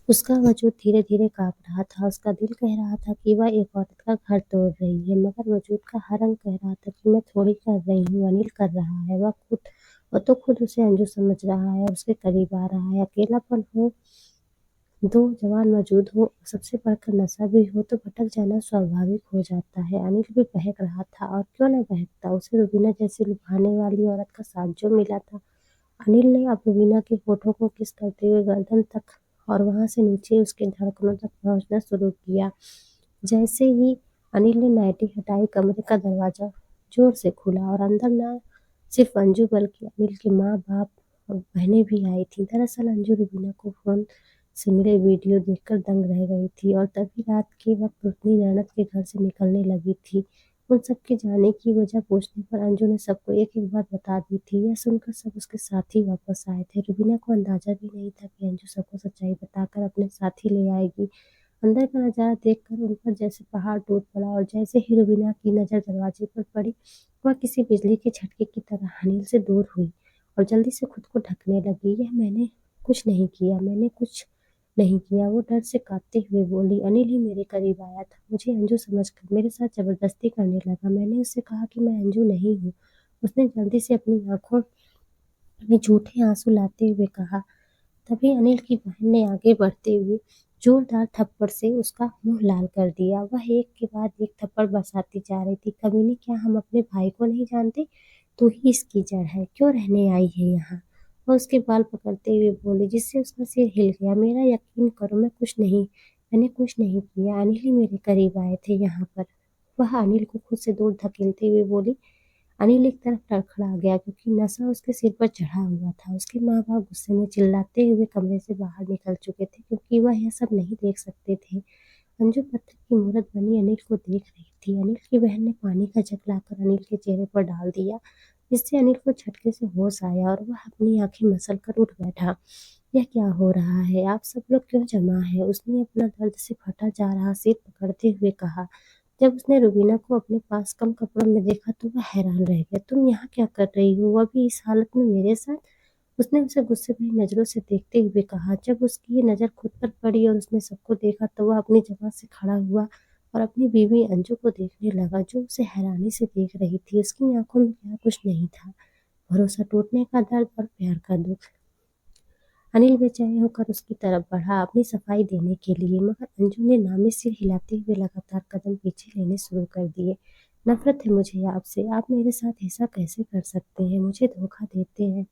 उसका वजूद धीरे-धीरे काँप रहा था। उसका दिल कह रहा था कि वह एक औरत का घर तोड़ रही है, मगर वजूद का हर अंग कह रहा था कि मैं थोड़ी कर रही हूँ, अनिल कर रहा है। वह तो खुद उसे अंजू समझ रहा है और उसके करीब आ रहा है। अकेलापन हो, दो जवान मौजूद हो, सबसे बढ़कर नशा भी हो तो भटक जाना स्वाभाविक हो जाता है। अनिल भी बहक रहा था और क्यों न बहकता, उसे रुबीना जैसी लुभाने वाली औरत का साथ जो मिला था। अनिल ने अब रुबीना के होठों को किस करते हुए गर्दन तक और वहां से नीचे उसके धड़कनों तक पहुंचना शुरू किया। जैसे ही अनिल ने नाइटी हटाई, कमरे का दरवाजा जोर से खुला और अंदर न सिर्फ अंजू बल्कि अनिल के माँ बाप और बहनें भी आई थीं। दरअसल अंजू रुबीना को फोन से मिले वीडियो देखकर दंग रह गई थी और तभी रात के वक्त अपनी ननद के घर से निकलने लगी थी। उन सबके जाने की वजह पूछने पर अंजू ने सबको एक-एक बात बता दी थी। यह सुनकर सब उसके साथ ही वापस आए थे। रुबीना को अंदाजा भी नहीं था कि अंजू सबको सच्चाई बताकर अपने साथ ही ले आएगी। अंदर का नजारा देखकर उन पर जैसे पहाड़ टूट पड़ा और जैसे ही रुबीना की नजर दरवाजे पर पड़ी, वह किसी बिजली के झटके की तरह अनिल से दूर हुई और जल्दी से खुद को ढकने लगी। यह मैंने कुछ नहीं किया, मैंने कुछ नहीं किया, वो डर से कांपते हुए बोली। अनिल ही मेरे करीब आया था, मुझे अंजू समझकर मेरे साथ जबरदस्ती करने लगा। मैंने उससे कहा कि मैं अंजू नहीं हूँ। उसने जल्दी से अपनी आंखों में झूठे आंसू लाते हुए कहा। तभी अनिल की बहन ने आगे बढ़ते हुए जोरदार थप्पड़ से उसका मुंह लाल कर दिया। वह एक के बाद एक थप्पड़ बरसाती जा रही थी। कमीने, क्या हम अपने भाई को नहीं जानते? तू ही इसकी जड़ है, क्यों रहने आई है यहाँ? वह उसके बाल पकड़ते हुए बोली, जिससे उसका सिर हिल गया। मेरा यकीन करो, मैंने कुछ नहीं किया। अनिल ही मेरे करीब आए थे यहाँ पर। वह अनिल को खुद से दूर धकेलते हुए बोली, अनिल एक तरफ लड़खड़ा गया क्योंकि नशा उसके सिर पर चढ़ा हुआ था। उसके माँ-बाप गुस्से में चिल्लाते हुए कमरे से बाहर निकल चुके थे क्योंकि वह यह सब नहीं देख सकते थे। अंजू पत्थर की मूरत बनी अनिल को देख रही थी। अनिल की बहन ने पानी का जग लाकर अनिल के चेहरे पर डाल दिया, जिससे अनिल को झटके से होश आया और वह अपनी आंखें मसल कर उठ बैठा। यह क्या हो रहा है? आप सब लोग क्यों जमा है? उसने अपना दर्द से फटा जा रहा सिर पकड़ते हुए कहा। जब उसने रुबीना को अपने पास कम कपड़ों में देखा तो वह हैरान रह गया। तुम यहाँ क्या कर रही हो? वह भी इस हालत में मेरे साथ? उसने उसे गुस्से भरी नजरों से देखते हुए कहा। जब उसकी ये नजर खुद पर पड़ी और उसने सबको देखा तो वह अपनी जगह से खड़ा हुआ और अपनी बीवी अंजू को देखने लगा, जो उसे हैरानी से देख रही थी। उसकी आंखों में क्या कुछ नहीं था, भरोसा टूटने का दर्द और प्यार का दुख। अनिल बेचैन होकर उसकी तरफ बढ़ा अपनी सफाई देने के लिए, मगर अंजू ने नामी सिर हिलाते हुए लगातार कदम पीछे लेने शुरू कर दिए। नफरत है मुझे आपसे। आप मेरे साथ ऐसा कैसे कर सकते हैं? मुझे धोखा देते हैं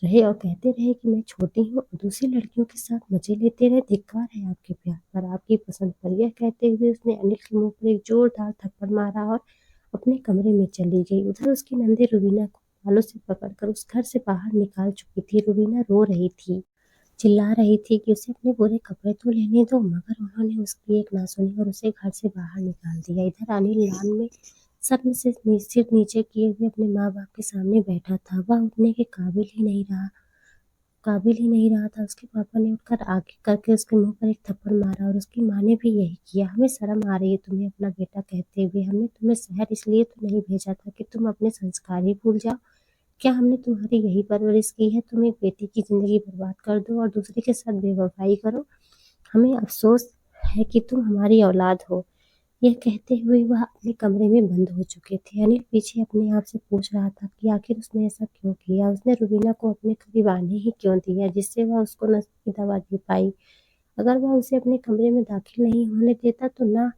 रहे और कहते रहे कि मैं छोटी हूँ और दूसरी लड़कियों के साथ मजे लेते रहे। धिक्कार है आपके प्यार पर, आपकी पसंद पर। यह कहते हुए उसने अनिल के मुंह पर एक जोरदार थप्पड़ मारा और अपने कमरे में चली गई। उधर उसकी नंदी रुबीना को बालों से पकड़कर उस घर से बाहर निकाल चुकी थी। रुबीना रो रही थी, चिल्ला रही थी कि उसे अपने पूरे कपड़े तो लेने दो, मगर उन्होंने उसकी एक ना सुनी और उसे घर से बाहर निकाल दिया। इधर अनिल लान में शर्म से सिर नीचे किए हुए अपने माँ बाप के सामने बैठा था। वह उठने के काबिल ही नहीं रहा था। उसके पापा ने उठकर आगे करके उसके मुंह पर एक थप्पड़ मारा और उसकी माँ ने भी यही किया। हमें शर्म आ रही है तुम्हें अपना बेटा कहते हुए? हमने तुम्हें शहर इसलिए तो नहीं भेजा था कि तुम अपने संस्कार ही भूल जाओ। क्या हमने तुम्हारी यही परवरिश की है? तुम एक बेटी की जिंदगी बर्बाद कर दो और दूसरे के साथ बेवफाई करो। हमें अफसोस है कि तुम हमारी औलाद हो। यह कहते हुए वह अपने कमरे में बंद हो चुके थे। अनिल पीछे अपने आप से पूछ रहा था कि आखिर उसने ऐसा क्यों किया। उसने रुबीना को अपने करीब आने ही क्यों दिया, जिससे वह उसको नशे की दवा दे पाई। अगर वह उसे अपने कमरे में दाखिल नहीं होने देता तो ना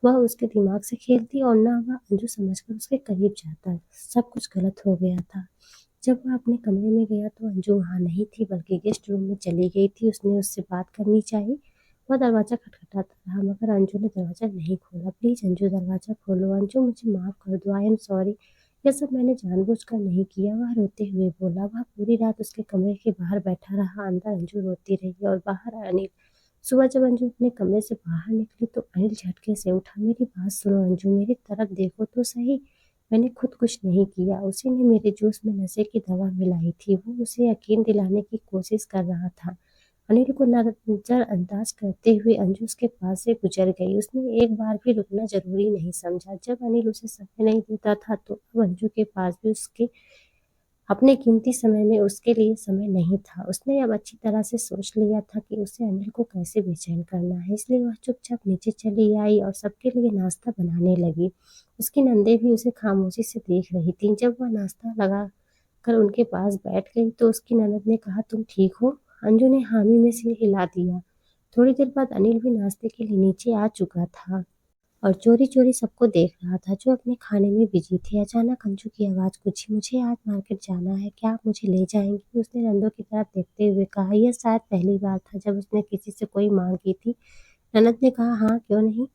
वह उसके दिमाग से खेलती और ना वह अंजू समझकर उसके करीब जाता। सब कुछ गलत हो गया था। जब वह अपने कमरे में गया तो अंजू वहां नहीं थी, बल्कि गेस्ट रूम में चली गई थी। उसने उससे बात करनी चाहिए। वह दरवाजा खटखटाता रहा, मगर अंजू ने दरवाजा नहीं खोला। प्लीज अंजू, दरवाजा खोलो। अंजू, मुझे माफ कर दो। I am sorry. यह सब मैंने जानबूझकर नहीं किया, वह रोते हुए बोला। वह पूरी रात उसके कमरे के बाहर बैठा रहा। अंदर अंजू रोती रही और बाहर अनिल। सुबह जब अंजू अपने कमरे से बाहर निकली तो अनिल झटके से उठा। मेरी बात सुनो अंजू, मेरी तरफ देखो तो सही। मैंने खुद कुछ नहीं किया। उसी ने मेरे जूस में नशे की दवा मिलाई थी। वो उसे यकीन दिलाने की कोशिश कर रहा था। अनिल को नजरअंदाज करते हुए अंजू उसके पास से गुजर गई। उसने एक बार भी रुकना जरूरी नहीं समझा। जब अनिल उसे समय नहीं देता था तो अब अंजू के पास भी उसके अपने कीमती समय में उसके लिए समय नहीं था। उसने अब अच्छी तरह से सोच लिया था कि उसे अनिल को कैसे बेचैन करना है, इसलिए वह चुपचाप नीचे चली आई और सबके लिए नाश्ता बनाने लगी। उसकी नंदे भी उसे खामोशी से देख रही थी। जब वह नाश्ता लगा कर उनके पास बैठ गई तो उसकी ननद ने कहा, तुम ठीक हो? अंजू ने हामी में सिर हिला दिया। थोड़ी देर बाद अनिल भी नाश्ते के लिए नीचे आ चुका था और चोरी-चोरी सबको देख रहा था, जो अपने खाने में बिजी थे। अचानक अंजू की आवाज़ गूंजी, मुझे आज मार्केट जाना है, क्या आप मुझे ले जाएंगी? उसने नंदों की तरफ देखते हुए कहा। यह शायद पहली बार था जब उसने किसी से कोई मांग की थी। ननद ने कहा, हाँ क्यों नहीं,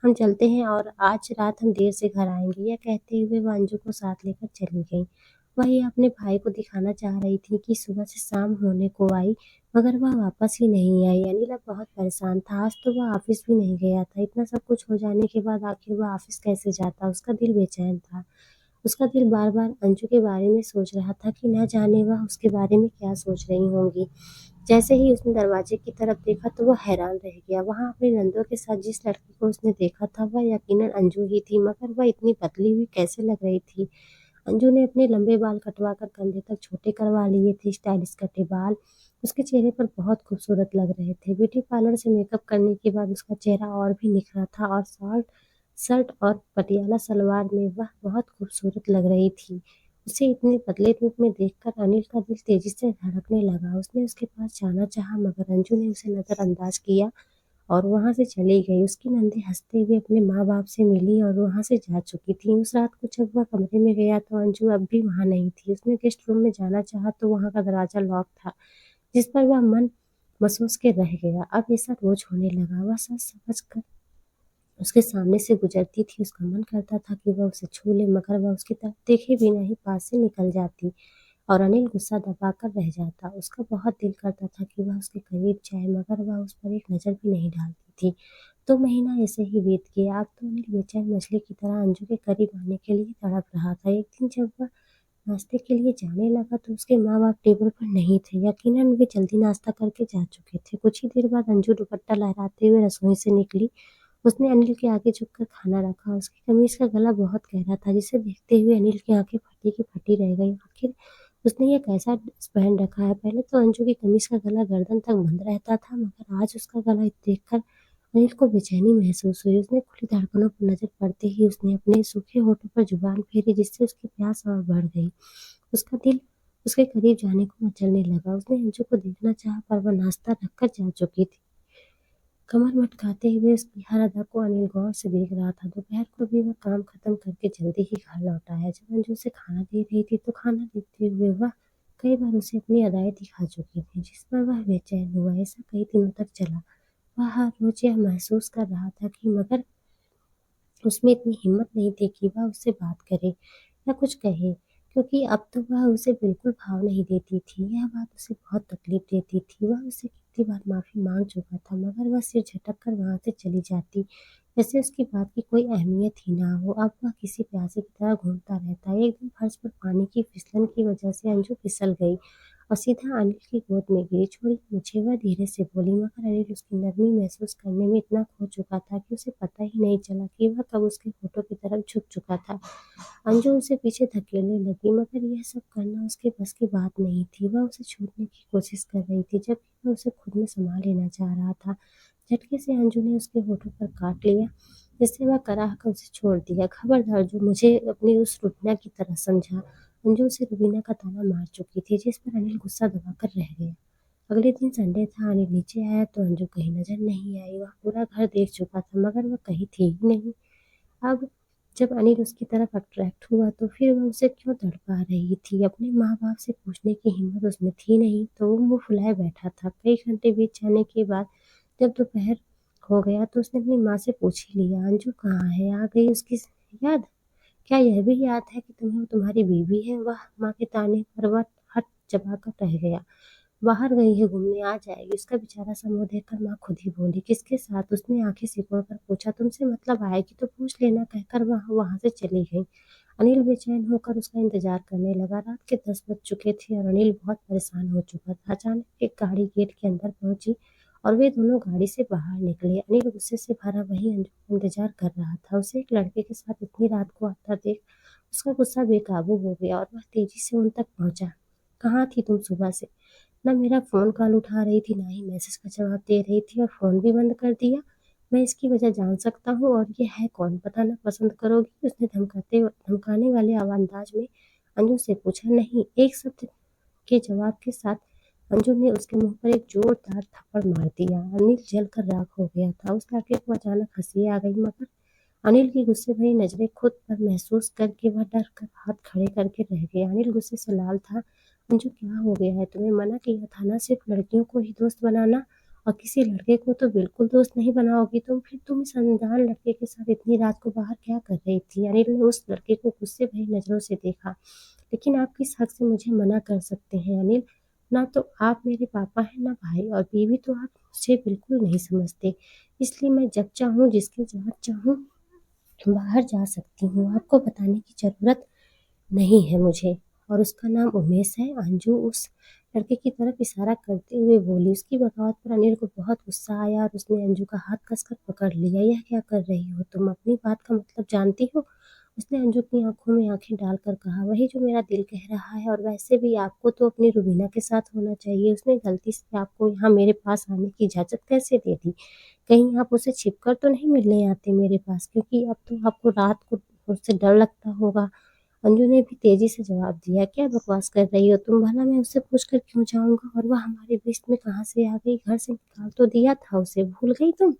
हम चलते हैं और आज रात हम देर से घर आएंगे। यह कहते हुए वह अंजू को साथ लेकर चली गई। वह यह अपने भाई को दिखाना चाह रही थी कि सुबह से शाम होने को आई, मगर वह वापस ही नहीं आई। अनिल अब बहुत परेशान था। आज तो वह ऑफिस भी नहीं गया था। इतना सब कुछ हो जाने के बाद आखिर वह ऑफिस कैसे जाता? उसका दिल बेचैन था। उसका दिल बार बार अंजू के बारे में सोच रहा था कि न जाने वह उसके बारे में क्या सोच रही होंगी। जैसे ही उसने दरवाजे की तरफ देखा तो वह हैरान रह गया। वहां अपने नंदों के साथ जिस लड़की को उसने देखा था वह यकीनन अंजू ही थी, मगर वह इतनी पतली हुई कैसे लग रही थी। अंजू ने अपने लंबे बाल कटवाकर कंधे तक छोटे करवा लिए थे। स्टाइलिश कटे बाल उसके चेहरे पर बहुत खूबसूरत लग रहे थे। ब्यूटी पार्लर से मेकअप करने के बाद उसका चेहरा और भी निखरा था और शॉर्ट शर्ट और पटियाला सलवार में वह बहुत खूबसूरत लग रही थी। उसे इतने बदले रूप में देखकर अनिल का दिल तेजी से धड़कने लगा। उसने उसके पास जाना चाहा, मगर अंजू ने उसे नजरअंदाज किया और वहां से चली गई। उसकी नंदी हंसते हुए अपने माँ बाप से मिली और वहां से जा चुकी थी। उस रात को जब वह कमरे में गया तो अंजू अब भी वहां नहीं थी। उसने गेस्ट रूम में जाना चाहा तो वहां का दरवाजा लॉक था, जिस पर वह मन महसूस के रह गया। अब ऐसा रोज होने लगा। वह सच समझ कर उसके सामने से गुजरती थी, उसका मन करता था कि वह उसे छू ले, मगर वह उसकी तरफ देखे बिना ही पास से निकल जाती और अनिल गुस्सा दबाकर रह जाता। उसका बहुत दिल करता था कि वह उसके करीब जाए, मगर वह उस पर एक नज़र भी नहीं डालती थी। 2 महीना ऐसे ही बीत गया। अब तो अनिल बेचैन मछली की तरह अंजू के करीब आने के लिए तड़प रहा था। एक दिन जब वह नाश्ते के लिए जाने लगा तो उसके माँ-बाप टेबल पर नहीं थे। यकीनन वे जल्दी नाश्ता करके जा चुके थे। कुछ ही देर बाद अंजू दुपट्टा लहराते हुए रसोई से निकली। उसने अनिल के आगे झुककर खाना रखा। उसकी कमीज का गला बहुत गहरा था, जिसे देखते हुए अनिल की आंखें फटी की फटी रह गईं। आखिर उसने ये कैसा ड्रेस पहन रखा है? पहले तो अंजू की कमीज का गला गर्दन तक बंद रहता था, मगर आज उसका गला देखकर अनिल को बेचैनी महसूस हुई। उसने खुली धड़कनों पर नजर पड़ते ही उसने अपने सूखे होठों पर जुबान फेरी, जिससे उसकी प्यास और बढ़ गई। उसका दिल उसके करीब जाने को मचलने लगा। उसने अंजू को देखना चाहा, पर वह नाश्ता रखकर जा चुकी थी। कमर मटकाते हुए उसकी हर अदा को अनिल गौर से देख रहा था। दोपहर को भी वह काम खत्म करके जल्दी ही घर लौट आया। जब अंजू उसे खाना दे रही थी तो खाना देते हुए वह कई बार उसे अपनी अदाएं दिखा चुकी थी, जिस पर वह बेचैन हुआ। ऐसा कई दिनों तक चला। वह हर रोज यह महसूस कर रहा था कि मगर उसमें इतनी हिम्मत नहीं थी कि वह उससे बात करे या कुछ कहे, क्योंकि अब तो वह उसे बिल्कुल भाव नहीं देती थी। यह बात उसे बहुत तकलीफ देती थी। वह उससे कितनी बार माफ़ी मांग चुका था, मगर वह सिर झटक कर वहाँ से चली जाती, जैसे उसकी बात की कोई अहमियत ही ना हो। अब वह किसी प्यासे की तरह घूमता रहता। एक दिन फर्श पर पानी की फिसलन की वजह से अंजू फिसल गई और सीधा अनिल की गोद में गिरी। छोड़ी मुझे, वह धीरे से बोली, मगर अनिल उसकी नरमी महसूस करने में इतना खो चुका था कि उसे पता ही नहीं चला कि वह कब उसके होठों की तरफ झुक चुका था। अंजू उसे पीछे धकेलने लगी, मगर यह सब करना उसके बस की बात नहीं थी। वह उसे छूटने की कोशिश कर रही थी, जबकि वह उसे खुद में समा लेना चाह रहा था। झटके से अंजू ने उसके होठों पर काट लिया, जिससे वह कराह कर उसे छोड़ दिया। खबरदार जो मुझे अपनी उस रुबीना की तरह समझा। अंजू उसे रुबीना का ताना मार चुकी थी, जिस पर अनिल गुस्सा दबाकर रह गया। अगले दिन संडे था। अनिल नीचे आया तो अंजू कहीं नजर नहीं आई। वह पूरा घर देख चुका था, मगर वह कहीं थी ही नहीं। अब जब अनिल उसकी तरफ अट्रैक्ट हुआ तो फिर वह उसे क्यों तड़पा रही थी? अपने माँ बाप से पूछने की हिम्मत उसमें थी नहीं, तो वो मुंह फुलाए बैठा था। कई घंटे बीत जाने के बाद जब दोपहर हो गया तो उसने अपनी माँ से पूछ ही लिया, अंजू कहाँ है? आ गई उसकी याद? क्या यह भी याद है कि तुम्हें वो तुम्हारी बीवी है? वह माँ के ताने पर वह हट चबाकर रह गया। बाहर गई है घूमने, आ जाएगी। उसका बेचारा सा मुंह देखकर माँ खुद ही बोली, किसके साथ? उसने आंखें सिकोड़ कर पूछा। तुमसे मतलब आएगी तो पूछ लेना, कहकर वह वहां से चली गई। अनिल बेचैन होकर उसका इंतजार करने लगा। रात के 10 बज चुके थे और अनिल बहुत परेशान हो चुका था। अचानक एक गाड़ी गेट के अंदर पहुंची और वे दोनों गाड़ी से बाहर निकले। अनिल गुस्से से भरा वहीं इंतजार कर रहा था। उसे एक लड़के के साथ इतनी रात को आता देख उसका गुस्सा बेकाबू हो गया और वह तेजी से उन तक पहुंचा। कहाँ थी तुम सुबह से? ना मेरा फ़ोन कॉल उठा रही थी, ना ही मैसेज का जवाब दे रही थी, और फ़ोन भी बंद कर दिया। मैं इसकी वजह जान सकता हूँ, और ये है कौन? बताना पसंद करोगी? उसने धमकाने वाले अंदाज में अंजू से पूछा। नहीं, एक शब्द के जवाब के साथ अंजू ने उसके मुंह पर एक जोरदार थप्पड़ मार दिया। अनिल जलकर राख हो गया था। उस लड़के को अचानक हंसी आ गई, मगर अनिल की गुस्से भरी नजरें खुद पर महसूस करके वह डर कर हाथ खड़े करके रह गया। अनिल गुस्से से लाल था। अंजू, क्या हो गया है? तुम्हें मना किया था ना सिर्फ लड़कियों को ही दोस्त बनाना, और किसी लड़के को तो बिल्कुल दोस्त नहीं बनाओगी तुम। फिर तुम इस अनजान लड़के के साथ इतनी रात को बाहर क्या कर रही थी? अनिल ने उस लड़के को गुस्से भरी नजरों से देखा। लेकिन आप किस हक से मुझे मना कर सकते हैं अनिल? ना तो आप मेरे पापा हैं, ना भाई, और बीवी तो आप मुझे बिल्कुल नहीं समझते। इसलिए मैं जब चाहूँ जिसके साथ चाहूँ बाहर जा सकती हूँ। आपको बताने की ज़रूरत नहीं है मुझे। और उसका नाम उमेश है। अंजू उस लड़के की तरफ इशारा करते हुए बोली। उसकी बगावत पर अनिल को बहुत गुस्सा आया और उसने अंजू का हाथ कसकर पकड़ लिया। यह क्या कर रही हो तुम? अपनी बात का मतलब जानती हो? उसने अंजू की आंखों में आंखें डालकर कहा। वही जो मेरा दिल कह रहा है, और वैसे भी आपको तो अपनी रुबीना के साथ होना चाहिए। उसने गलती से आपको यहाँ मेरे पास आने की इजाजत कैसे दे दी? कहीं आप उसे छिपकर तो नहीं मिलने आते मेरे पास? क्योंकि अब तो आपको रात को उससे डर लगता होगा। अंजू ने भी तेजी से जवाब दिया। क्या बकवास कर रही हो तुम? भला मैं उससे पूछकर क्यों जाऊंगा? और वह हमारे बीच में कहाँ से आ गई? घर से निकाल तो दिया था उसे, भूल गई तुम?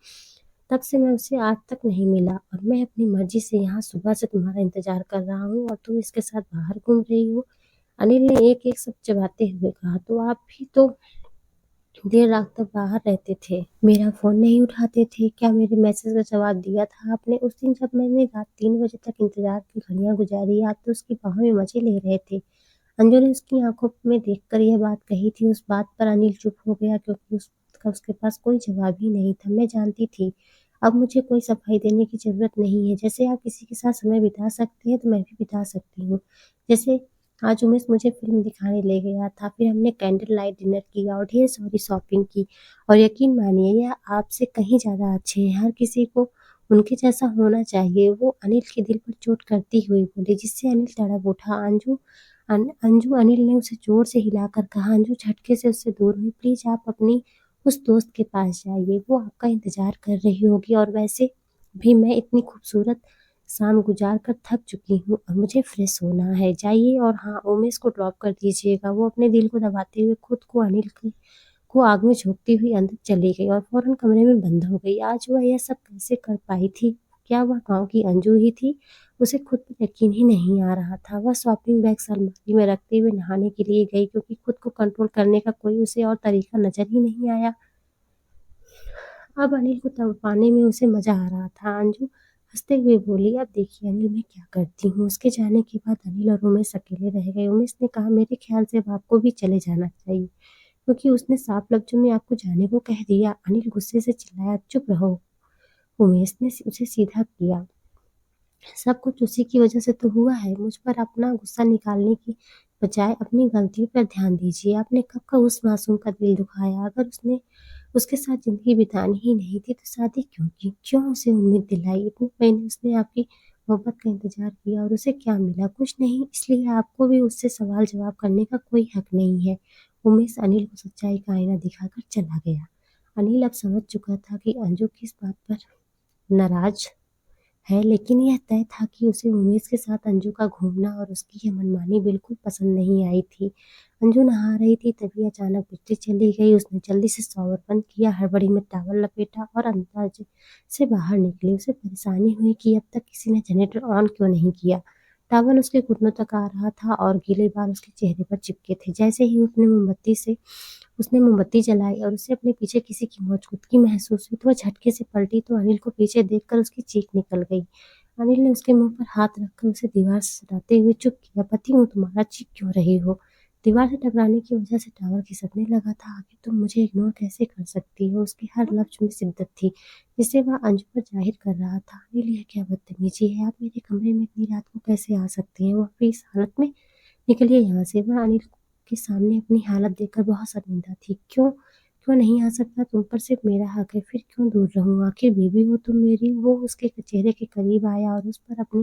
तब से मैं उसे आज तक नहीं मिला, और मैं अपनी मर्जी से यहाँ सुबह से तुम्हारा इंतजार कर रहा हूँ, और तुम इसके साथ बाहर घूम रही हो। अनिल ने एक एक शब्द चबाते हुए कहा। तो आप भी तो देर रात तक बाहर रहते थे, मेरा फ़ोन नहीं उठाते थे। क्या मेरे मैसेज का जवाब दिया था आपने? उस दिन जब मैंने रात 3 बजे तक इंतज़ार की घड़ियाँ गुज़ारी, आप तो उसकी बाहों में मज़े ले रहे थे। अंजू ने उसकी आँखों में देखकर यह बात कही थी। उस बात पर अनिल चुप हो गया क्योंकि उसके पास कोई जवाब ही नहीं था। मैं जानती थी, अब मुझे कोई सफाई देने की ज़रूरत नहीं है। जैसे आप किसी के साथ समय बिता सकते हैं, तो मैं भी बिता सकती हूँ। जैसे आज उमेश मुझे फ़िल्म दिखाने ले गया था, फिर हमने कैंडल लाइट डिनर किया और ढेर सारी शॉपिंग की। और यकीन मानिए, यह आपसे कहीं ज़्यादा अच्छे हैं। हर किसी को उनके जैसा होना चाहिए। वो अनिल के दिल पर चोट करती हुई बोली, जिससे अनिल तड़प उठा। अंजू अनिल ने उसे जोर से हिलाकर कहा। अंजू झटके से उससे दूर हुई। प्लीज आप अपनी उस दोस्त के पास जाइए, वो आपका इंतजार कर रही होगी। और वैसे भी मैं इतनी खूबसूरत शाम गुजार कर थक चुकी हूँ और मुझे फ्रेश होना है। जाइए और हाँ, उमेश को ड्रॉप कर दीजिएगा। वो अपने दिल को दबाते हुए खुद को अनिल को आग में झोंकती हुई अंदर चली गई और फौरन कमरे में बंद हो गई। आज वह यह सब कैसे कर पाई थी? क्या वह गांव की अंजू ही थी? उसे खुद पर यकीन ही नहीं आ रहा था। वह शॉपिंग बैग अलमारी में रखते हुए नहाने के लिए गई क्योंकि खुद को कंट्रोल करने का कोई उसे और तरीका नजर ही नहीं आया। अब अनिल को तड़पाने में उसे मजा आ रहा था। अंजू हंसते हुए बोली, अब देखिए अनिल, मैं क्या करती हूँ। उसके जाने के बाद अनिल और उमेश अकेले रह गए। उमेश ने कहा, मेरे ख्याल से अब आपको भी चले जाना चाहिए, क्योंकि उसने साफ लफ्जों में आपको जाने को कह दिया। अनिल गुस्से से चिल्लाया, चुप रहो। उमेश ने उसे सीधा किया, सब कुछ उसी की वजह से तो हुआ है। मुझ पर अपना गुस्सा निकालने की बजाय अपनी गलतियों पर ध्यान दीजिए। आपने कब का उस मासूम का दिल दुखाया? अगर उसने उसके साथ जिंदगी बितानी ही नहीं थी तो शादी क्यों की? क्यों उसे उम्मीद दिलाई? इतने महीने उसने आपकी मोहब्बत का इंतजार किया और उसे क्या मिला? कुछ नहीं। इसलिए आपको भी उससे सवाल जवाब करने का कोई हक नहीं है। उमेश अनिल को सच्चाई का आईना दिखाकर चला गया। अनिल अब समझ चुका था कि अंजू किस बात पर नाराज है, लेकिन यह तय था कि उसे उमेश के साथ अंजू का घूमना और उसकी यह मनमानी बिल्कुल पसंद नहीं आई थी। अंजू नहा रही थी, तभी अचानक बिजली चली गई। उसने जल्दी से शॉवर बंद किया, हड़बड़ी में टॉवल लपेटा और अंदाज से बाहर निकली। उसे परेशानी हुई कि अब तक किसी ने जनरेटर ऑन क्यों नहीं किया। टॉवल उसके घुटनों तक आ रहा था और गीले बाल उसके चेहरे पर चिपके थे। जैसे ही उसने मोमबत्ती जलाई और उसे अपने पीछे किसी की मौजूदगी महसूस हुई, तो वह झटके से पलटी तो अनिल को पीछे देखकर उसकी चीख निकल गई। अनिल ने उसके मुंह पर हाथ रखकर उसे दीवार से सटाते हुए चुप किया। पति हूँ तुम्हारा, चीख क्यों रही हो? दीवार से टकराने की वजह से टावर खिसकने लगा था। आखिर तुम मुझे इग्नोर कैसे कर सकती हो? उसके हर लफ्ज में शिद्दत थी, जिसे वह अंजू पर जाहिर कर रहा था। अनिल, यह क्या बदतमीजी है? आप मेरे कमरे में इतनी रात को कैसे आ सकते हैं? वह भी इस हालत में? निकलिए यहाँ से। वह अनिल के सामने अपनी हालत देखकर बहुत शर्मिंदा थी। क्यों क्यों नहीं आ सकता? तुम पर सिर्फ मेरा हक है, फिर क्यों दूर रहूं? आखिर बीवी हो तुम मेरी। वो उसके चेहरे के करीब आया और उस पर अपनी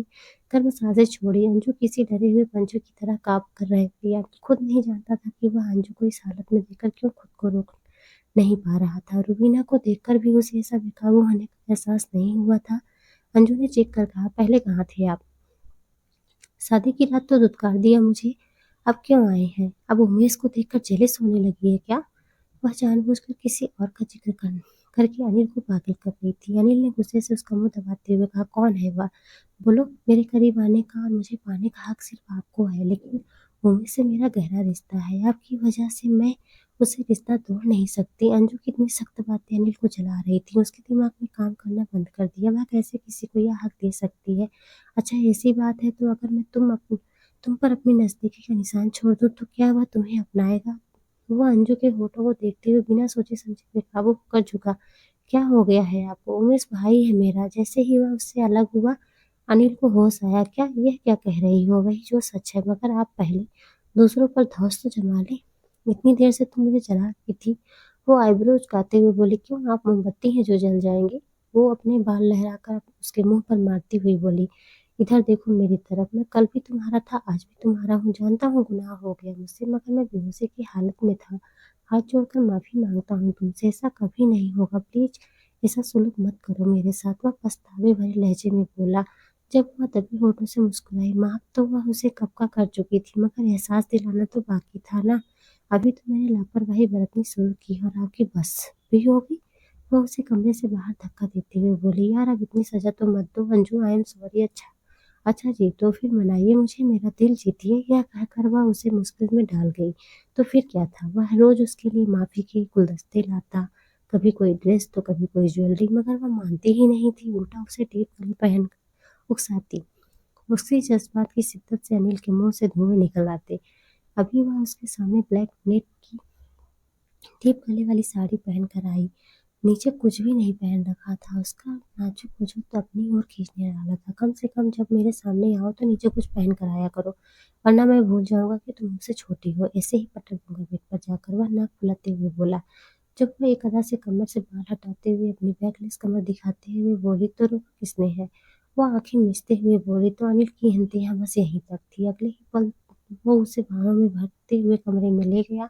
गर्म सांसें छोड़ी। अंजू किसी डरे हुए पंछी की तरह कांप कर रह गई। अनिल खुद नहीं जानता था कि वह अंजू को इस हालत में देखकर क्यों खुद को रोक नहीं पा रहा था। रुबीना को देखकर भी उसे ऐसा बेकाबू होने का एहसास नहीं हुआ था। अंजू ने चीख कर कहा, पहले कहाँ थे आप? शादी की रात तो धुतकार दिया मुझे, अब क्यों आए हैं? अब उमेश को देखकर जेलस होने लगी है क्या? वह जानबूझकर किसी और का जिक्र करके अनिल को पागल कर रही थी। अनिल ने गुस्से से उसका मुंह दबाते हुए कहा, कौन है वह? बोलो। मेरे करीब आने का और मुझे पाने का हक सिर्फ आपको है, लेकिन उमेश से मेरा गहरा रिश्ता है। आपकी वजह से मैं उससे रिश्ता तोड़ नहीं सकती। अंजू कितनी सख्त बातें अनिल को जला रही थी। उसके दिमाग में काम करना बंद कर दिया। वह कैसे किसी को यह हक दे सकती है? अच्छा, ऐसी बात है तो अगर मैं तुम पर अपनी नजदीकी का निशान छोड़ दूं तो क्या वह तुम्हें अपनाएगा? वो अंजू के होठों को देखते हुए बिना सोचे समझे बेकाबू होकर झुका। क्या हो गया है आपको? उमेश भाई है मेरा। जैसे ही वह उससे अलग हुआ, अनिल को होश आया। क्या यह क्या कह रही हो? वही जो सच है, मगर आप पहले दूसरों पर धौंस तो जमा ले। इतनी देर से तुम मुझे जला रही थी। वो आईब्रो उचकाते हुए बोली, क्यों, आप मोमबत्ती हैं जो जल जाएंगे? वो अपने बाल लहराकर उसके मुंह पर मारती हुई बोली, इधर देखो मेरी तरफ। मैं कल भी तुम्हारा था, आज भी तुम्हारा हूँ। जानता हूँ गुनाह हो गया मुझसे, मगर मैं बेहोशी की हालत में था। हाथ जोड़कर माफी मांगता हूँ तुमसे। ऐसा कभी नहीं होगा। प्लीज ऐसा सुलूक मत करो मेरे साथ। वह पछतावे भरे लहजे में बोला। जब वह दबे होठों से मुस्कुराई, माफ तो वह उसे कब का कर चुकी थी, मगर एहसास दिलाना तो बाकी था ना। अभी तो मैंने लापरवाही बरतनी शुरू की और आपकी बस भी होगी। वह उसे कमरे से बाहर धक्का देते हुए बोली, यार अब इतनी सजा तो मत दो। Anju, I am sorry. अच्छा, अच्छा जी, तो फिर मनाइए मुझे, मेरा दिल जीतिए। यह कहकर वह उसे मुश्किल में डाल गई। तो फिर क्या था, वह रोज़ उसके लिए माफ़ी के गुलदस्ते लाता, कभी कोई ड्रेस तो कभी कोई ज्वेलरी, मगर वह मानती ही नहीं थी, उल्टा उसे टीप गले पहनकर उकसाती। उसके जज़्बात की शिद्दत से अनिल के मुँह से धुएँ निकल आते। अभी वह उसके सामने ब्लैक नेट की टीप गले वाली साड़ी पहनकर आई। नीचे कुछ भी नहीं पहन रखा था। उसका नाजुक वजूद तो अपनी ओर खींचने वाला था। कम से कम जब मेरे सामने आओ तो नीचे कुछ पहन कर आया करो, वरना मैं भूल जाऊँगा कि तुम मुझसे छोटी हो। ऐसे ही पटक दूँगा बेड पर जाकर, वह नाक फुलाते हुए बोला। जब वह एक अदा से कमर से बाल हटाते हुए अपनी बैकलेस कमर दिखाते हुए बोली, तो रोका किसने है? वो आँखें मीचते हुए बोली, तो अनिल की हिम्मतियाँ बस यहीं तक थी। अगले ही पल वो उसे बाहों में भरते हुए कमरे में ले गया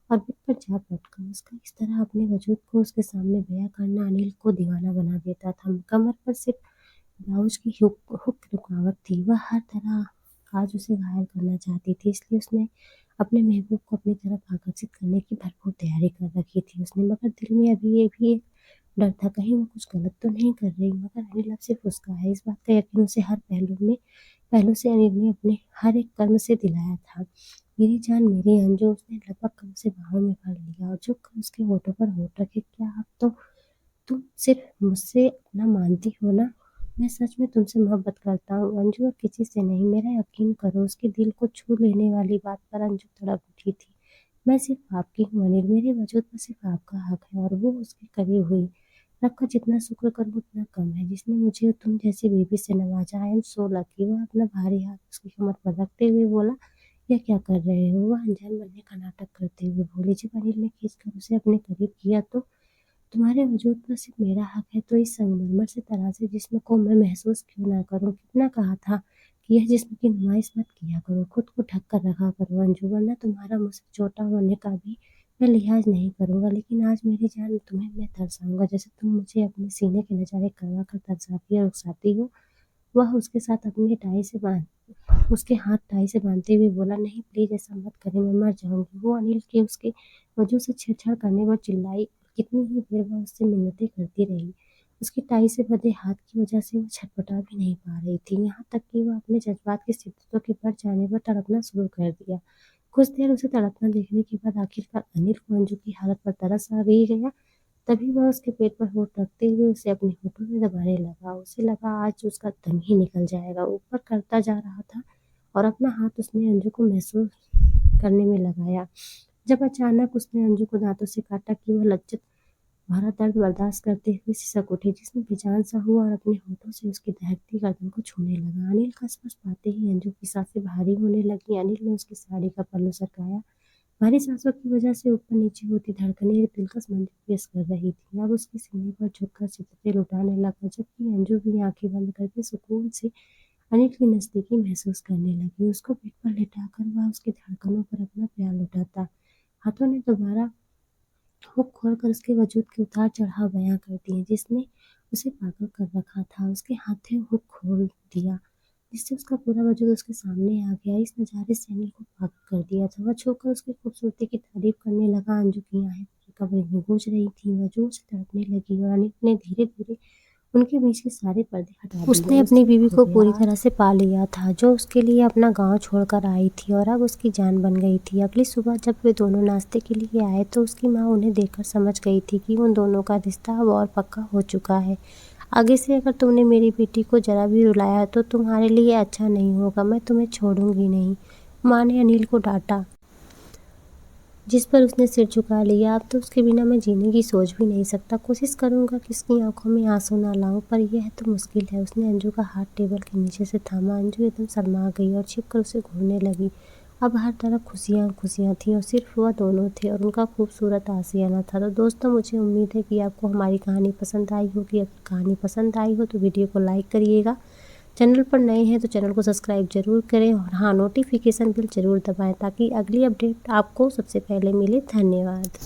और बेड पर जा बैठकर उसका इस तरह अपने वजूद को उसके सामने बयां करना अनिल को दीवाना बना देता था। कमर पर सिर्फ ब्लाउज की हुक रुकावट थी। वह हर तरह आज उसे घायल करना चाहती थी, इसलिए उसने अपने महबूब को अपनी तरफ आकर्षित करने की भरपूर तैयारी कर रखी थी उसने। मगर दिल में अभी ये भी एक डर था, कहीं वो कुछ गलत तो नहीं कर रही। मगर अनिल अब सिर्फ उसका है, इस बात का यकीन उसे हर पहलू से अनिल ने अपने हर एक कर्म से दिलाया था। मेरी जान मेरी अंजू, उसने लगभग कम से बाहों में भर लिया और झुक कर उसके होठों पर होठ रखे। क्या अब तो तुम सिर्फ मुझसे अपना मानती हो ना? मैं सच में तुमसे मोहब्बत करता हूँ अंजू, और किसी से नहीं। मेरा यकीन करो। उसके दिल को छू लेने वाली बात पर अंजू तड़प उठी थी। मैं सिर्फ आपकी हूँ अनिल, मेरे वजूद पर सिर्फ आपका हक है। और वो उसके करीब हुई। रब का जितना शुक्र करूँ उतना कम है, जिसने मुझे तुम जैसी बीवी से नवाजा। I am so lucky. वह अपना भारी हाथ उसकी कमर पर रखते हुए बोला, यह क्या कर रहे हो? वह अनजान बनने का नाटक करते हुए बोली। जब अनिल ने खींचकर उसे अपने करीब किया, तो तुम्हारे वजूद पर सिर्फ मेरा हक है, तो इस संगमरमर से तरासे जिस्म को मैं महसूस क्यों ना करूं? कितना कहा था कि यह जिस्म की नुमाइश मत किया करो, खुद को ढक कर रखा करो अंजू, वरना तुम्हारा मुझसे छोटा होने का भी मैं लिहाज नहीं करूंगा। लेकिन आज मेरी जान, तुम्हें मैं तरसाऊंगा जैसे तुम मुझे अपने सीने के नजारे करवा कर तरसाती और उकसाती हो। वह उसके साथ अपने टाई से बांध उसके हाथ टाई से बांधते हुए बोला, नहीं प्लीज ऐसा मत करें, मैं मर जाऊंगी। वो अनिल के उसके वजूद से छेड़छाड़ करने पर चिल्लाई। कितनी ही देर वह उससे मिन्नतें करती रही। उसकी टाई से बंधे हाथ की वजह से वो छटपटा भी नहीं पा रही थी, यहाँ तक कि वह अपने जज्बात की स्थितियों के बढ़ जाने पर तड़पना शुरू कर दिया। कुछ देर उसे तड़पना देखने के बाद आखिरकार अनिल को अंजू की हालत पर तरस आ भी गया। तभी वह उसके पेट पर होठ रखते हुए उसे अपने होठों में दबाने लगा। उसे लगा आज उसका दम ही निकल जाएगा। ऊपर करता जा रहा था और अपना हाथ उसने अंजू को महसूस करने में लगाया। जब अचानक उसने अंजू को दांतों से काटा कि वह लज्जत भरा दर्द बर्दाश्त करते हुए सिसक उठी, जिसमें बेजान सा हुआ और अपने होठों से उसकी दहकती गर्दन को छूने लगा। अनिल का स्पर्श पाते ही अंजू की सांसें भारी होने लगी। अनिल ने उसकी साड़ी का पल्लू सरकाया। भारी सांसों की वजह से ऊपर नीचे होती धड़कनें एक दिलकश मंजर पेश कर रही थी। अब उसके सीने पर झुककर सितारे लुटाने लगा, जबकि अंजू भी आंखें बंद करके सुकून से अनिल की नजदीकी महसूस करने लगी। उसको बेड पर लिटाकर वह उसकी धड़कनों पर अपना प्यार लुटाता। हाथों ने दोबारा हुक खोलकर उसके वजूद के उतार चढ़ाव बयां कर दिए, जिसने उसे पागल कर रखा था। उसके हाथों हुक खोल दिया, जिससे उसका पूरा वजूद उसके सामने आ गया। इस नज़ारे से अनिल को पागल कर दिया था। वह छूकर उसकी खूबसूरती की तारीफ करने लगा। अंजू की आंखें पूरी कमरे में गूंज रही थीं। वह जोर से तड़पने लगी और अनिल ने धीरे धीरे उनके बीच के सारे पर्दे हटा दिए। उसने अपनी बीवी को पूरी तरह से पा लिया था, जो उसके लिए अपना गांव छोड़कर आई थी और अब उसकी जान बन गई थी। अगली सुबह जब वे दोनों नाश्ते के लिए आए, तो उसकी माँ उन्हें देखकर समझ गई थी कि उन दोनों का रिश्ता अब और पक्का हो चुका है। आगे से अगर तुमने मेरी बेटी को जरा भी रुलाया तो तुम्हारे लिए अच्छा नहीं होगा। मैं तुम्हें छोड़ूंगी नहीं, माँ ने अनिल को डांटा, जिस पर उसने सिर झुका लिया। अब तो उसके बिना मैं जीने की सोच भी नहीं सकता। कोशिश करूंगा कि उसकी आंखों में आंसू ना लाऊं, पर यह तो मुश्किल है। उसने अंजू का हाथ टेबल के नीचे से थामा। अंजू एकदम शर्मा गई और छिपकर उसे घूरने लगी। अब हर तरफ खुशियाँ खुशियाँ थीं और सिर्फ वह दोनों थे और उनका खूबसूरत आशियाना था। तो दोस्तों, मुझे उम्मीद है कि आपको हमारी कहानी पसंद आई होगी। अगर कहानी पसंद आई हो तो वीडियो को लाइक करिएगा। चैनल पर नए हैं तो चैनल को सब्सक्राइब जरूर करें और हाँ, नोटिफिकेशन बिल जरूर दबाएं ताकि अगली अपडेट आपको सबसे पहले मिले। धन्यवाद।